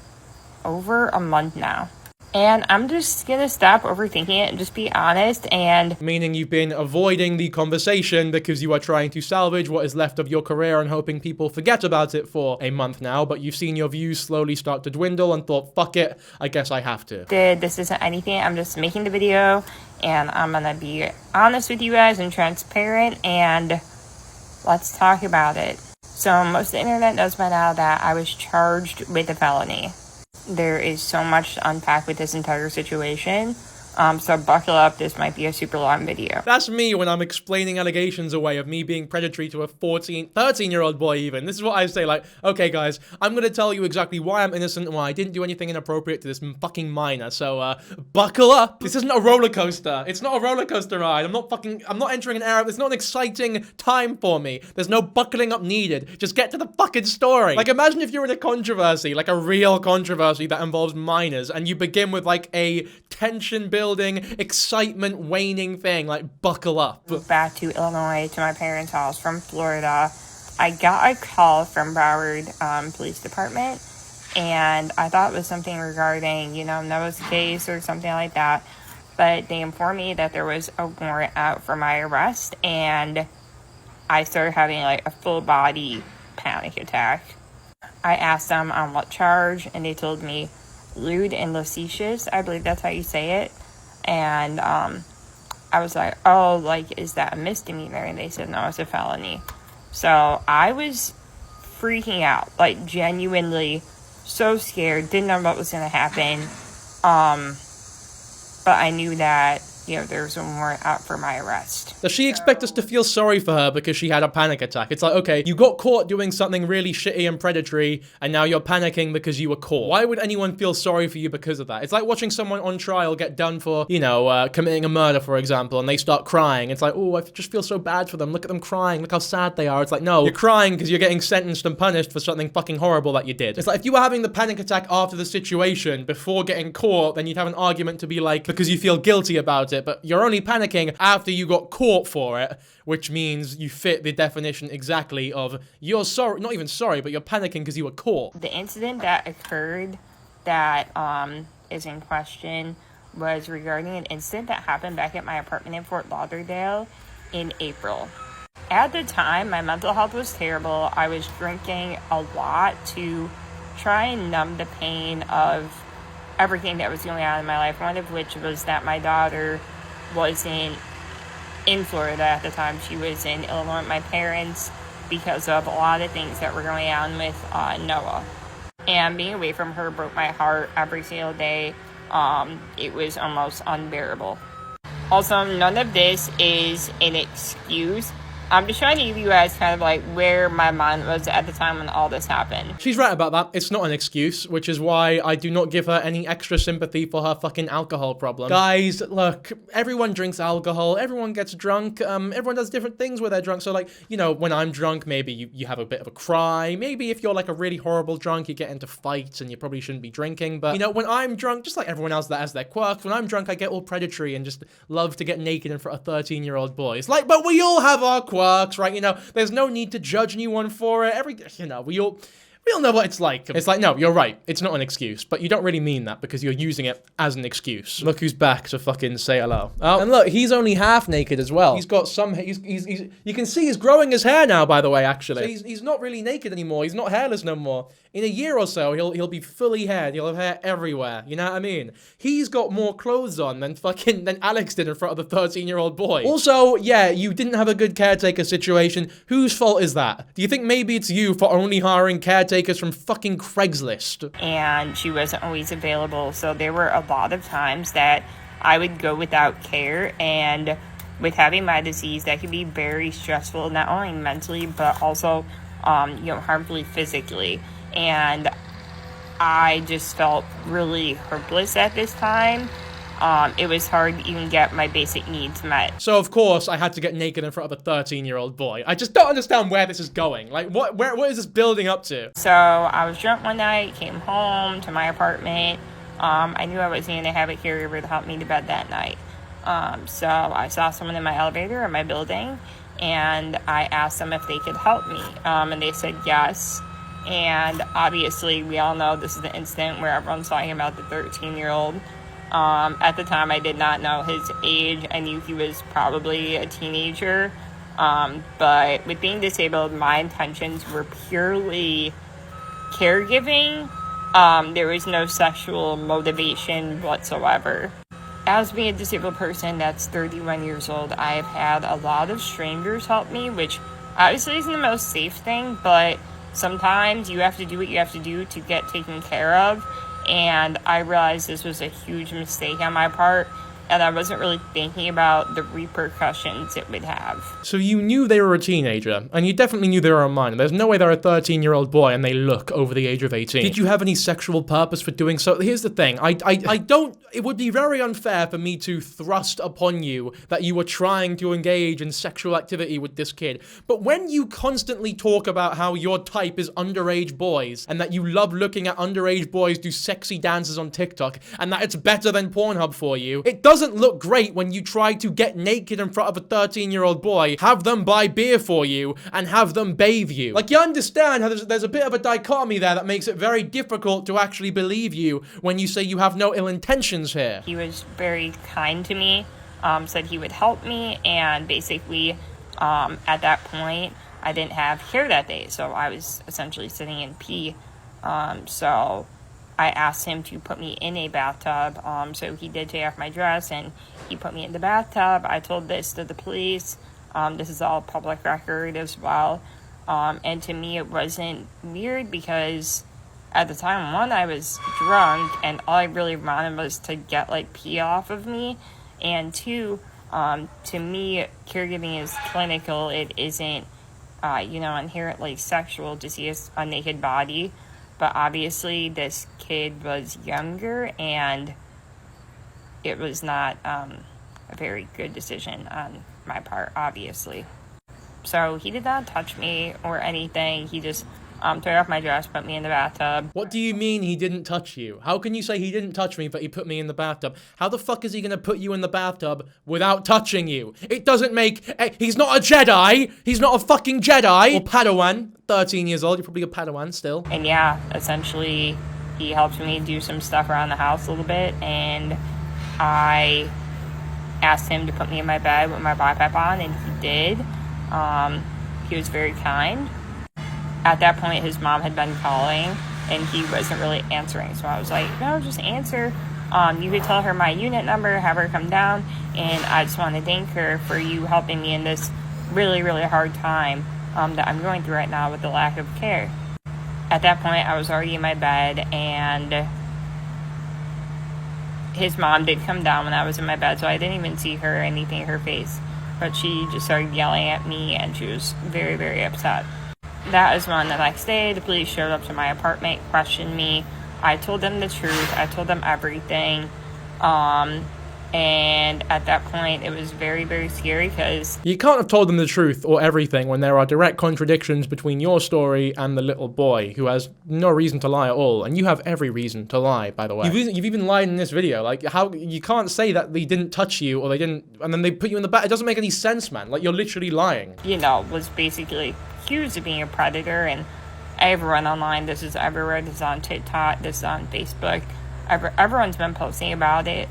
over a month now. And I'm just gonna stop overthinking it and just be honest and... Meaning you've been avoiding the conversation because you are trying to salvage what is left of your career and hoping people forget about it for a month now, but you've seen your views slowly start to dwindle and thought, fuck it, I guess I have to. This isn't anything, I'm just making the video and I'm gonna be honest with you guys and transparent and let's talk about it. So most of the internet knows by now that I was charged with a felony. There is so much to unpack with this entire situation. So buckle up, this might be a super long video. That's me when I'm explaining allegations away of me being predatory to a 13-year-old boy even. This is what I say, like, okay guys, I'm gonna tell you exactly why I'm innocent and why I didn't do anything inappropriate to this fucking minor, so buckle up. This isn't a roller coaster. It's not a roller coaster ride. I'm not entering an era. It's not an exciting time for me. There's no buckling up needed. Just get to the fucking story. Like, imagine if you're in a controversy, like a real controversy that involves minors, and you begin with like a tension building, excitement waning thing, like buckle up. Moved back to Illinois to my parents' house from Florida. I got a call from Broward Police Department, and I thought it was something regarding, you know, Noah's case or something like that. But they informed me that there was a warrant out for my arrest, and I started having like a full body panic attack. I asked them on what charge, and they told me lewd and lascivious, I believe that's how you say it. And I was like, oh, like, is that a misdemeanor? And they said, no, it's a felony. So I was freaking out, like, genuinely so scared, didn't know what was going to happen. But I knew that, there's a warrant out for my arrest. Does she expect us to feel sorry for her because she had a panic attack? It's like, okay, you got caught doing something really shitty and predatory, and now you're panicking because you were caught. Why would anyone feel sorry for you because of that? It's like watching someone on trial get done for, committing a murder, for example, and they start crying. It's like, oh, I just feel so bad for them. Look at them crying. Look how sad they are. It's like, no, you're crying because you're getting sentenced and punished for something fucking horrible that you did. It's like, if you were having the panic attack after the situation before getting caught, then you'd have an argument to be like, because you feel guilty about it, but you're only panicking after you got caught for it, which means you fit the definition exactly of you're sorry, not even sorry, but you're panicking because you were caught. The incident that occurred that is in question was regarding an incident that happened back at my apartment in Fort Lauderdale in April. At the time, my mental health was terrible. I was drinking a lot to try and numb the pain of everything that was going on in my life, one of which was that my daughter wasn't in Florida at the time. She was in Illinois with my parents because of a lot of things that were going on with Noah. And being away from her broke my heart every single day. It was almost unbearable. Also, none of this is an excuse. I'm just trying to give you guys kind of like where my mind was at the time when all this happened. She's right about that. It's not an excuse, which is why I do not give her any extra sympathy for her fucking alcohol problem. Guys, look, everyone drinks alcohol, everyone gets drunk, everyone does different things when they're drunk. So like, when I'm drunk, maybe you have a bit of a cry. Maybe if you're like a really horrible drunk, you get into fights and you probably shouldn't be drinking. But, when I'm drunk, just like everyone else that has their quirks, when I'm drunk, I get all predatory and just love to get naked in front of 13-year-old boys. Like, but we all have our quirks. Right? There's no need to judge anyone for it. We all know what it's like. It's like, no, you're right. It's not an excuse, but you don't really mean that because you're using it as an excuse. Look who's back to fucking say hello. Oh, and look, he's only half naked as well. He's got some, you can see he's growing his hair now, by the way, actually. So he's not really naked anymore. He's not hairless no more. In a year or so, he'll be fully haired. He'll have hair everywhere. You know what I mean? He's got more clothes on than Alex did in front of the 13-year-old boy. Also, yeah, you didn't have a good caretaker situation. Whose fault is that? Do you think maybe it's you for only hiring caretakers from fucking Craigslist? And she wasn't always available, so there were a lot of times that I would go without care, and with having my disease, that can be very stressful, not only mentally, but also, harmfully physically. And I just felt really hopeless at this time. It was hard to even get my basic needs met. So of course I had to get naked in front of a 13-year-old boy. I just don't understand where this is going. Like, what is this building up to? So I was drunk one night, came home to my apartment. I knew I wasn't going to have a caregiver to help me to bed that night. So I saw someone in my elevator in my building, and I asked them if they could help me. And they said yes. And obviously, we all know this is the incident where everyone's talking about the 13-year-old. At the time, I did not know his age. I knew he was probably a teenager. But with being disabled, my intentions were purely caregiving. There was no sexual motivation whatsoever. As being a disabled person that's 31 years old, I've had a lot of strangers help me, which obviously isn't the most safe thing, but sometimes you have to do what you have to do to get taken care of. And I realized this was a huge mistake on my part, and I wasn't really thinking about the repercussions it would have. So you knew they were a teenager, and you definitely knew they were a minor. There's no way they're a 13-year-old boy and they look over the age of 18. Did you have any sexual purpose for doing so? Here's the thing, I don't, it would be very unfair for me to thrust upon you that you were trying to engage in sexual activity with this kid. But when you constantly talk about how your type is underage boys, and that you love looking at underage boys do sexy dances on TikTok, and that it's better than Pornhub for you, it doesn't look great when you try to get naked in front of a 13-year-old boy, have them buy beer for you, and have them bathe you. Like, you understand how there's a bit of a dichotomy there that makes it very difficult to actually believe you when you say you have no ill intentions here. He was very kind to me, said he would help me, and basically, at that point, I didn't have hair that day, so I was essentially sitting in pee. So I asked him to put me in a bathtub, so he did take off my dress, and he put me in the bathtub. I told this to the police. This is all public record as well. And to me, it wasn't weird because at the time, one, I was drunk, and all I really wanted was to get, like, pee off of me. And two, to me, caregiving is clinical. It isn't, inherently sexual to see a naked body. But obviously, this kid was younger, and it was not a very good decision on my part, obviously. So he did not touch me or anything. He just threw off my dress, put me in the bathtub. What do you mean he didn't touch you? How can you say he didn't touch me, but he put me in the bathtub? How the fuck is he gonna put you in the bathtub without touching you? It doesn't make... He's not a Jedi! He's not a fucking Jedi! Or Padawan. 13 years old, you're probably a Padawan still. And yeah, essentially, he helped me do some stuff around the house a little bit, and I asked him to put me in my bed with my BiPAP on, and he did. He was very kind. At that point, his mom had been calling, and he wasn't really answering. So I was like, no, just answer. You could tell her my unit number, have her come down, and I just want to thank her for you helping me in this really, really hard time that I'm going through right now with the lack of care. At that point, I was already in my bed, and his mom did come down when I was in my bed, so I didn't even see her or anything in her face. But she just started yelling at me, and she was very, very upset. That is when the next day, the police showed up to my apartment, questioned me. I told them the truth. I told them everything. And at that point, it was very, very scary because... You can't have told them the truth or everything when there are direct contradictions between your story and the little boy, who has no reason to lie at all. And you have every reason to lie, by the way. You've even lied in this video. Like, how... You can't say that they didn't touch you or they didn't... And then they put you in the back. It doesn't make any sense, man. Like, you're literally lying. Was basically accused of being a predator, and everyone online, this is everywhere. This is on TikTok. This is on Facebook. Everyone's been posting about it.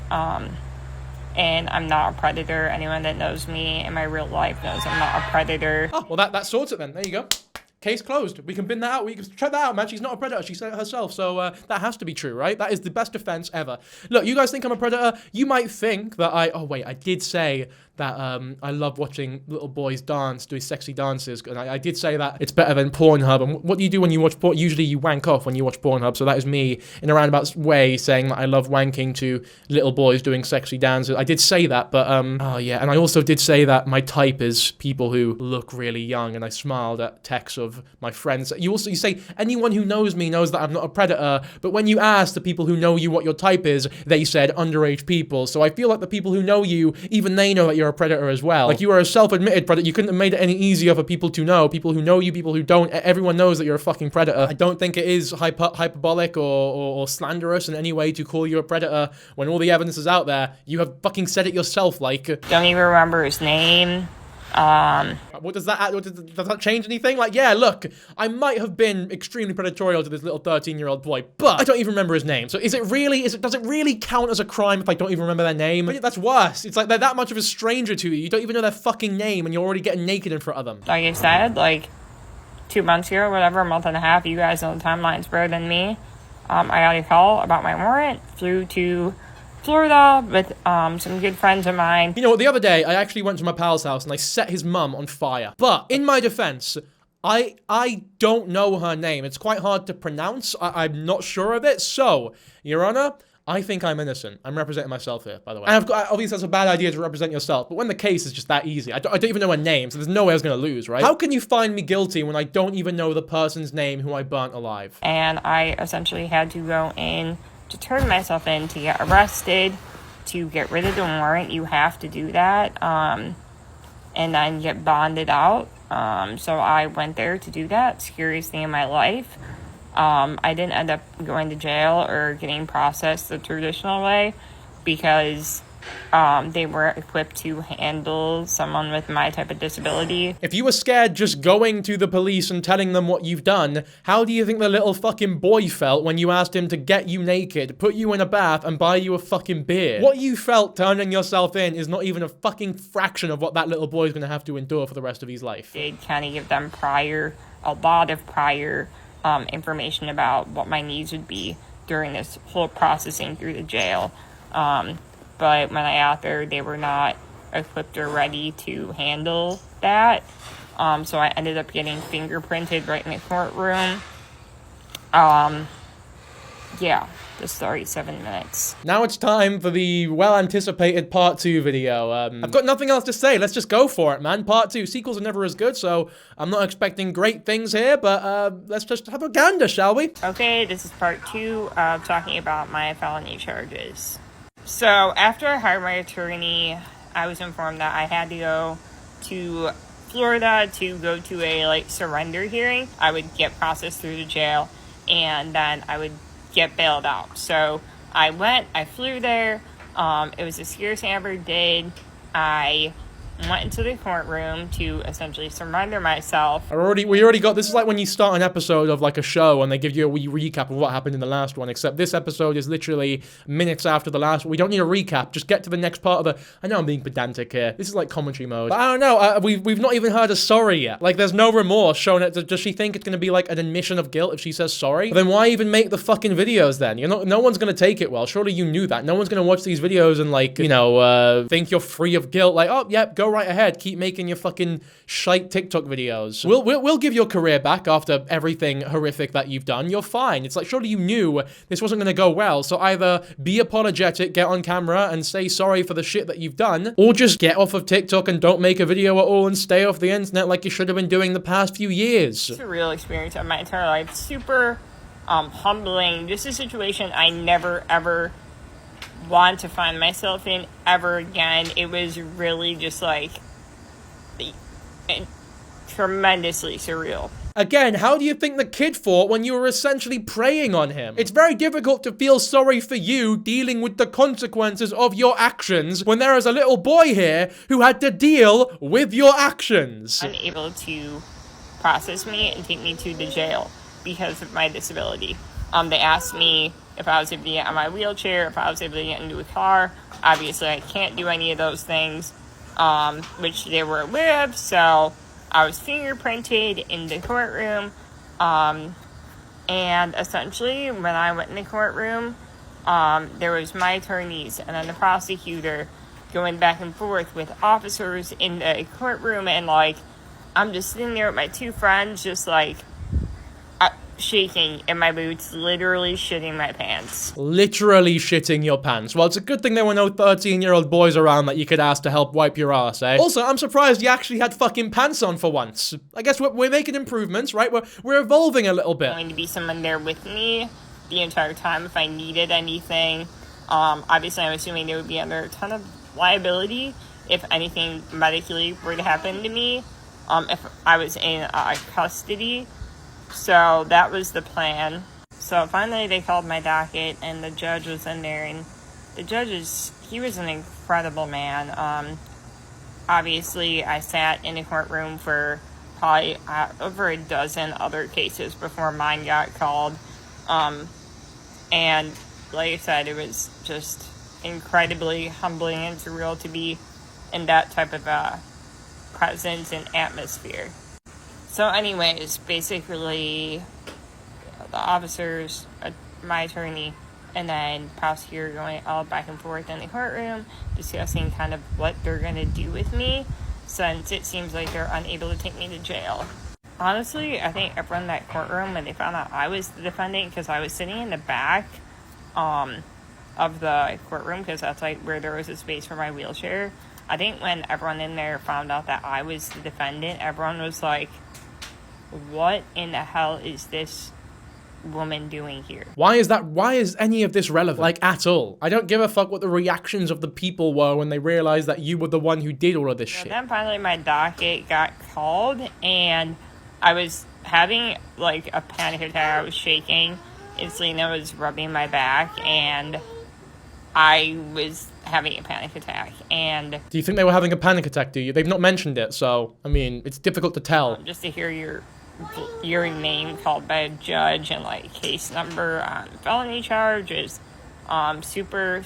And I'm not a predator. Anyone that knows me in my real life knows I'm not a predator. Oh, well, that sorts it then. There you go. Case closed. We can bin that out. We can check that out, man. She's not a predator. She said it herself. So that has to be true, right? That is the best defense ever. Look, you guys think I'm a predator? You might think that Oh, wait. I did say that I love watching little boys dance, do sexy dances. And I did say that it's better than Pornhub. And what do you do when you watch porn? Usually you wank off when you watch Pornhub. So that is me in a roundabout way saying that I love wanking to little boys doing sexy dances. I did say that, but oh yeah. And I also did say that my type is people who look really young. And I smiled at texts of my friends. You say anyone who knows me knows that I'm not a predator. But when you ask the people who know you what your type is, they said underage people. So I feel like the people who know you, even they know that you're a predator as well. Like, you are a self-admitted predator. You couldn't have made it any easier for people to know. People who know you, people who don't. Everyone knows that you're a fucking predator. I don't think it is hyperbolic or slanderous in any way to call you a predator when all the evidence is out there. You have fucking said it yourself, like... Don't even remember his name. What does that does that change anything? Like, yeah, look, I might have been extremely predatorial to this little 13-year-old boy, but I don't even remember his name. So does it really count as a crime if I don't even remember their name? But that's worse. It's like they're that much of a stranger to you. You don't even know their fucking name and you're already getting naked in front of them. Like I said, like 2 months ago, whatever, a month and a half, you guys know the timelines better than me. I got a call about my warrant, flew to Florida with some good friends of mine. You know what, the other day, I actually went to my pal's house and I set his mum on fire. But, in my defense, I don't know her name. It's quite hard to pronounce. I'm not sure of it. So, Your Honor, I think I'm innocent. I'm representing myself here, by the way. And obviously that's a bad idea to represent yourself, but when the case is just that easy, I don't even know her name, so there's no way I was going to lose, right? How can you find me guilty when I don't even know the person's name who I burnt alive? And I essentially had to go in to turn myself in to get arrested, to get rid of the warrant. You have to do that, and then get bonded out. So I went there to do that. Scariest thing in my life. I didn't end up going to jail or getting processed the traditional way because they weren't equipped to handle someone with my type of disability. If you were scared just going to the police and telling them what you've done, how do you think the little fucking boy felt when you asked him to get you naked, put you in a bath, and buy you a fucking beer? What you felt turning yourself in is not even a fucking fraction of what that little boy's gonna have to endure for the rest of his life. I did kind of give them a lot of prior information about what my needs would be during this whole processing through the jail. But when I got there, they were not equipped or ready to handle that. So I ended up getting fingerprinted right in the courtroom. yeah, this 37 minutes. Now it's time for the well-anticipated part 2 video. I've got nothing else to say. Let's just go for it, man. Part 2. Sequels are never as good, so I'm not expecting great things here, but let's just have a gander, shall we? Okay, this is part 2 of talking about my felony charges. So, after I hired my attorney, I was informed that I had to go to Florida to go to a, surrender hearing. I would get processed through the jail, and then I would get bailed out. So I flew there. It was the scariest thing I ever did. I went into the courtroom to essentially surrender myself. We already got, this is like when you start an episode of like a show and they give you a wee recap of what happened in the last one, except this episode is literally minutes after the last one. We don't need a recap, just get to the next part of the, I know I'm being pedantic here, this is like commentary mode, but I don't know, we've not even heard a sorry yet. Like, there's no remorse shown. Does she think it's gonna be like an admission of guilt if she says sorry? But then why even make the fucking videos then? No one's gonna take it well. Surely you knew that. No one's gonna watch these videos and like, think you're free of guilt, like, oh, yep, go right ahead, keep making your fucking shite TikTok videos. We'll give your career back after everything horrific that you've done. You're fine. It's like, surely you knew this wasn't gonna go well, so either be apologetic, get on camera and say sorry for the shit that you've done, or just get off of TikTok and don't make a video at all and stay off the internet like you should have been doing the past few years. It's a real experience of my entire life. Super humbling. This is a situation I never ever want to find myself in ever again. It was really just like tremendously surreal. Again, how do you think the kid thought when you were essentially preying on him? It's very difficult to feel sorry for you dealing with the consequences of your actions when there is a little boy here who had to deal with your actions. Unable to process me and take me to the jail because of my disability. They asked me if I was able to get on my wheelchair, if I was able to get into a car. Obviously, I can't do any of those things, which they were aware of, so I was fingerprinted in the courtroom, and essentially, when I went in the courtroom, there was my attorneys and then the prosecutor going back and forth with officers in the courtroom, and, like, I'm just sitting there with my two friends, just, like, shaking in my boots, literally shitting my pants. Literally shitting your pants. Well, it's a good thing there were no 13-year-old boys around that you could ask to help wipe your ass, eh? Also, I'm surprised you actually had fucking pants on for once. I guess we're making improvements, right? We're evolving a little bit. Going to be someone there with me the entire time if I needed anything. Obviously, I'm assuming they would be under a ton of liability if anything medically were to happen to me, if I was in custody. So that was the plan. So finally they called my docket and the judge was in there, and the judge he was an incredible man. Obviously I sat in the courtroom for probably over a dozen other cases before mine got called. And like I said, it was just incredibly humbling and surreal to be in that type of presence and atmosphere. So anyways, basically, the officers, my attorney, and then prosecutor going all back and forth in the courtroom, discussing kind of what they're going to do with me, since it seems like they're unable to take me to jail. Honestly, I think everyone in that courtroom, when they found out I was the defendant, because I was sitting in the back of the courtroom, because that's like where there was a space for my wheelchair, I think when everyone in there found out that I was the defendant, everyone was like, what in the hell is this woman doing here? Why is any of this relevant? Like, at all. I don't give a fuck what the reactions of the people were when they realized that you were the one who did all of this shit. Then finally my docket got called, and I was having, like, a panic attack. I was shaking, and Selena was rubbing my back, and I was having a panic attack. And do you think they were having a panic attack, do you? They've not mentioned it, so, I mean, it's difficult to tell. Just to hear your name called by a judge and like case number on felony charges, super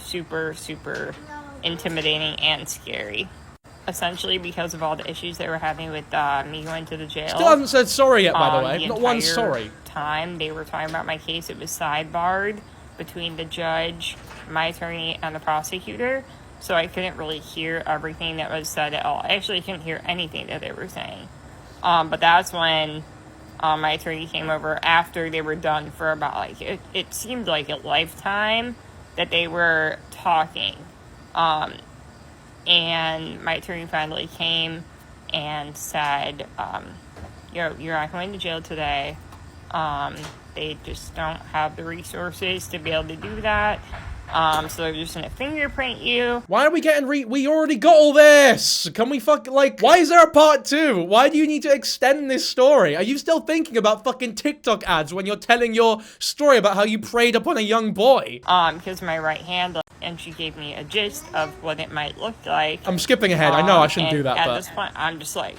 intimidating and scary, essentially because of all the issues they were having with me going to the jail. Still haven't said sorry yet, by the way. Not one sorry. Time they were talking about my case, it was sidebarred between the judge, my attorney, and the prosecutor, so I couldn't really hear everything that was said at all. I actually couldn't hear anything that they were saying. But that's when my attorney came over after they were done for about, like, it seemed like a lifetime that they were talking. And my attorney finally came and said, you're not going to jail today. They just don't have the resources to be able to do that. So they're just gonna fingerprint you. Why are we getting we already got all this. Can we why is there a part 2? Why do you need to extend this story? Are you still thinking about fucking TikTok ads when you're telling your story about how you preyed upon a young boy? Because my right hand, and she gave me a gist of what it might look like. I'm skipping ahead. I know I shouldn't do that, at but this point, I'm just like,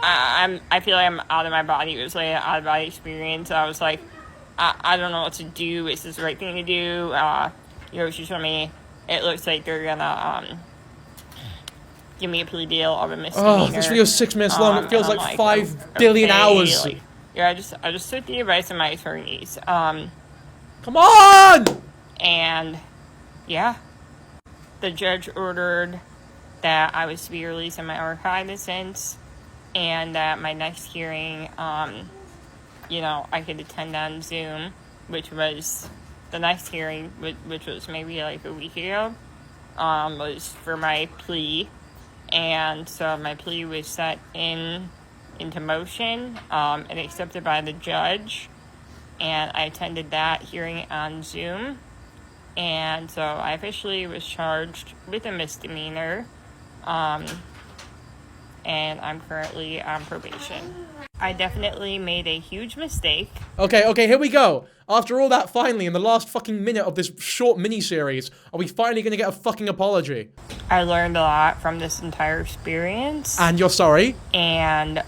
I feel like I'm out of my body. It was like an out of body experience. I was like, I don't know what to do. Is this the right thing to do? She told me it looks like they're gonna give me a plea deal of a misdemeanor. Oh, this video's 6 minutes long. It feels like 5 okay, billion hours. Like, I just took the advice of my attorneys. Come on! And yeah, the judge ordered that I was to be released in my archivisance, and that my next hearing, I could attend on Zoom, which was the next hearing, which was maybe like a week ago, was for my plea. And so my plea was set into motion, and accepted by the judge. And I attended that hearing on Zoom. And so I officially was charged with a misdemeanor. And I'm currently on probation. I definitely made a huge mistake. Okay, here we go. After all that, finally, in the last fucking minute of this short mini-series, are we finally gonna get a fucking apology? I learned a lot from this entire experience. And you're sorry? And,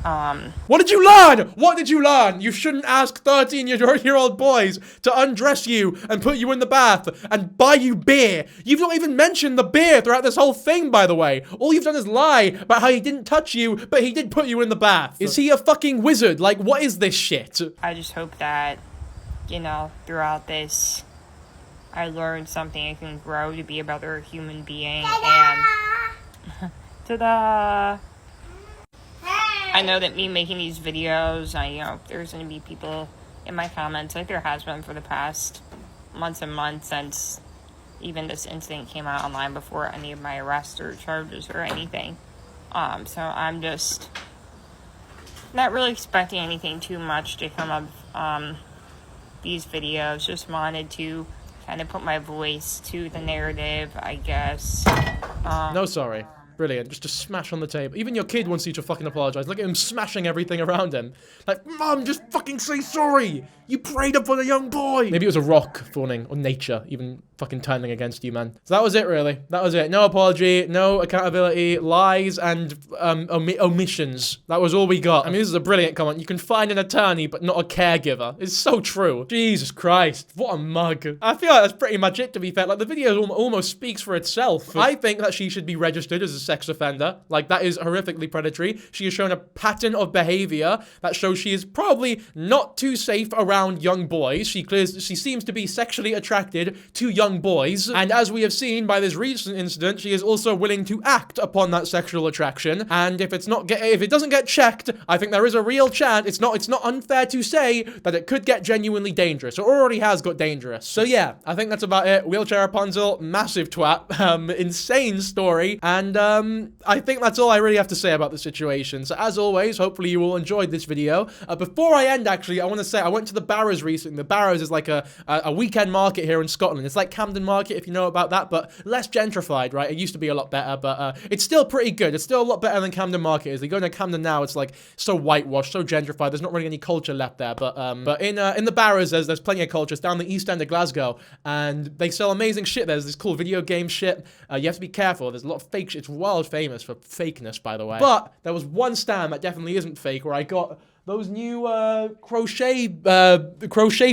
What did you learn? What did you learn? You shouldn't ask 13-year-old boys to undress you and put you in the bath and buy you beer. You've not even mentioned the beer throughout this whole thing, by the way. All you've done is lie about how he didn't touch you, but he did put you in the bath. Is he a fucking wizard? Like, what is this shit? I just hope that, throughout this, I learned something. I can grow to be a better human being. Ta-da! And ta-da! I know that me making these videos, there's going to be people in my comments, like there has been for the past months and months since even this incident came out online, before any of my arrests or charges or anything. So I'm just not really expecting anything too much to come of these videos. Just wanted to kind of put my voice to the narrative, I guess. No, sorry. Brilliant. Just to smash on the table. Even your kid wants you to fucking apologize. Look at him smashing everything around him. Like, Mom, just fucking say sorry. You preyed upon a young boy. Maybe it was a rock falling, or nature even fucking turning against you, man. So that was it, really. That was it. No apology, no accountability, lies, and omissions. That was all we got. I mean, this is a brilliant comment. You can find an attorney, but not a caregiver. It's so true. Jesus Christ. What a mug. I feel like that's pretty much it, to be fair. Like, the video almost speaks for itself. I think that she should be registered as a sex offender. Like, that is horrifically predatory. She has shown a pattern of behavior that shows she is probably not too safe around young boys. She seems to be sexually attracted to young boys, and as we have seen by this recent incident, she is also willing to act upon that sexual attraction. And if it doesn't get checked, I think there is a real chance. It's not unfair to say that it could get genuinely dangerous. It already has got dangerous. So yeah, I think that's about it. Wheelchair Rapunzel, massive twat, insane story, and I think that's all I really have to say about the situation. So as always, hopefully you all enjoyed this video. Before I end, actually, I want to say I went to the Barrows recently. The Barrows is like a weekend market here in Scotland. It's like Camden Market, if you know about that, but less gentrified, right? It used to be a lot better, but it's still pretty good. It's still a lot better than Camden Market is. You go to Camden now, it's like so whitewashed, so gentrified. There's not really any culture left there, but in the Barrows, there's plenty of culture. It's down the east end of Glasgow, and they sell amazing shit. There's this cool video game shit. You have to be careful. There's a lot of fake shit. It's world famous for fakeness, by the way. But there was one stand that definitely isn't fake, where I got those new crochet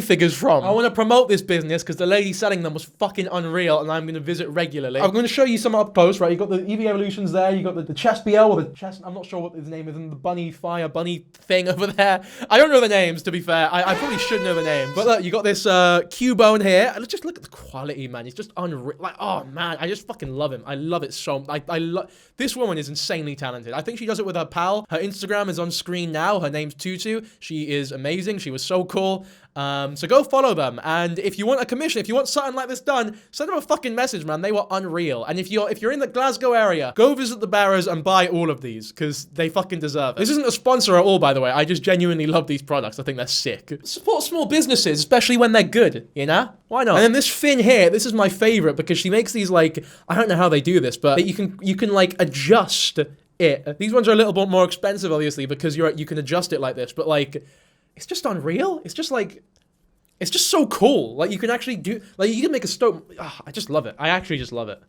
figures from. I want to promote this business because the lady selling them was fucking unreal, and I'm going to visit regularly. I'm going to show you some up close, right? You got the EV Evolutions there, you got the chest BL, or the chest, I'm not sure what his name is, and the bunny thing over there. I don't know the names, to be fair. I probably should know the names. But look, you got this Cubone here, and just look at the quality, man. It's just unreal. Like, oh man, I just fucking love him. I love it so. I love this woman is insanely talented. I think she does it with her pal. Her Instagram is on screen now. Her name's tutu. She is amazing. She was so cool. So go follow them. And if you want a commission, if you want something like this done, send them a fucking message, man. They were unreal. And if you're in the Glasgow area, go visit the bearers and buy all of these because they fucking deserve it. This isn't a sponsor at all, by the way. I just genuinely love these products. I think they're sick. Support small businesses, especially when they're good, you know? Why not? And then this Finn here, this is my favorite because she makes these like, I don't know how they do this, but you can like adjust it. These ones are a little bit more expensive, obviously, because you can adjust it like this, but like, it's just unreal. It's just like, it's just so cool. Like you can actually do, like you can make a stove. Oh, I just love it. I actually just love it.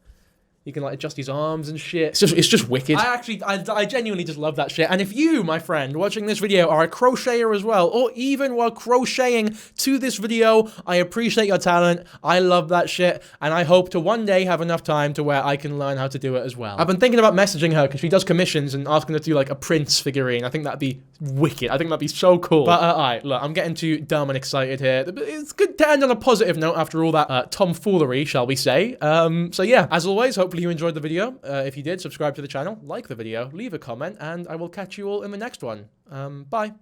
You can like adjust his arms and shit. It's just wicked. I genuinely just love that shit. And if you, my friend, watching this video are a crocheter as well, or even while crocheting to this video, I appreciate your talent. I love that shit. And I hope to one day have enough time to where I can learn how to do it as well. I've been thinking about messaging her because she does commissions and asking her to do like a Prince figurine. I think that'd be wicked. I think that'd be so cool. But alright, look, I'm getting too dumb and excited here. It's good to end on a positive note after all that tomfoolery, shall we say. So yeah, as always, hopefully you enjoyed the video. If you did, subscribe to the channel, like the video, leave a comment, and I will catch you all in the next one. Bye.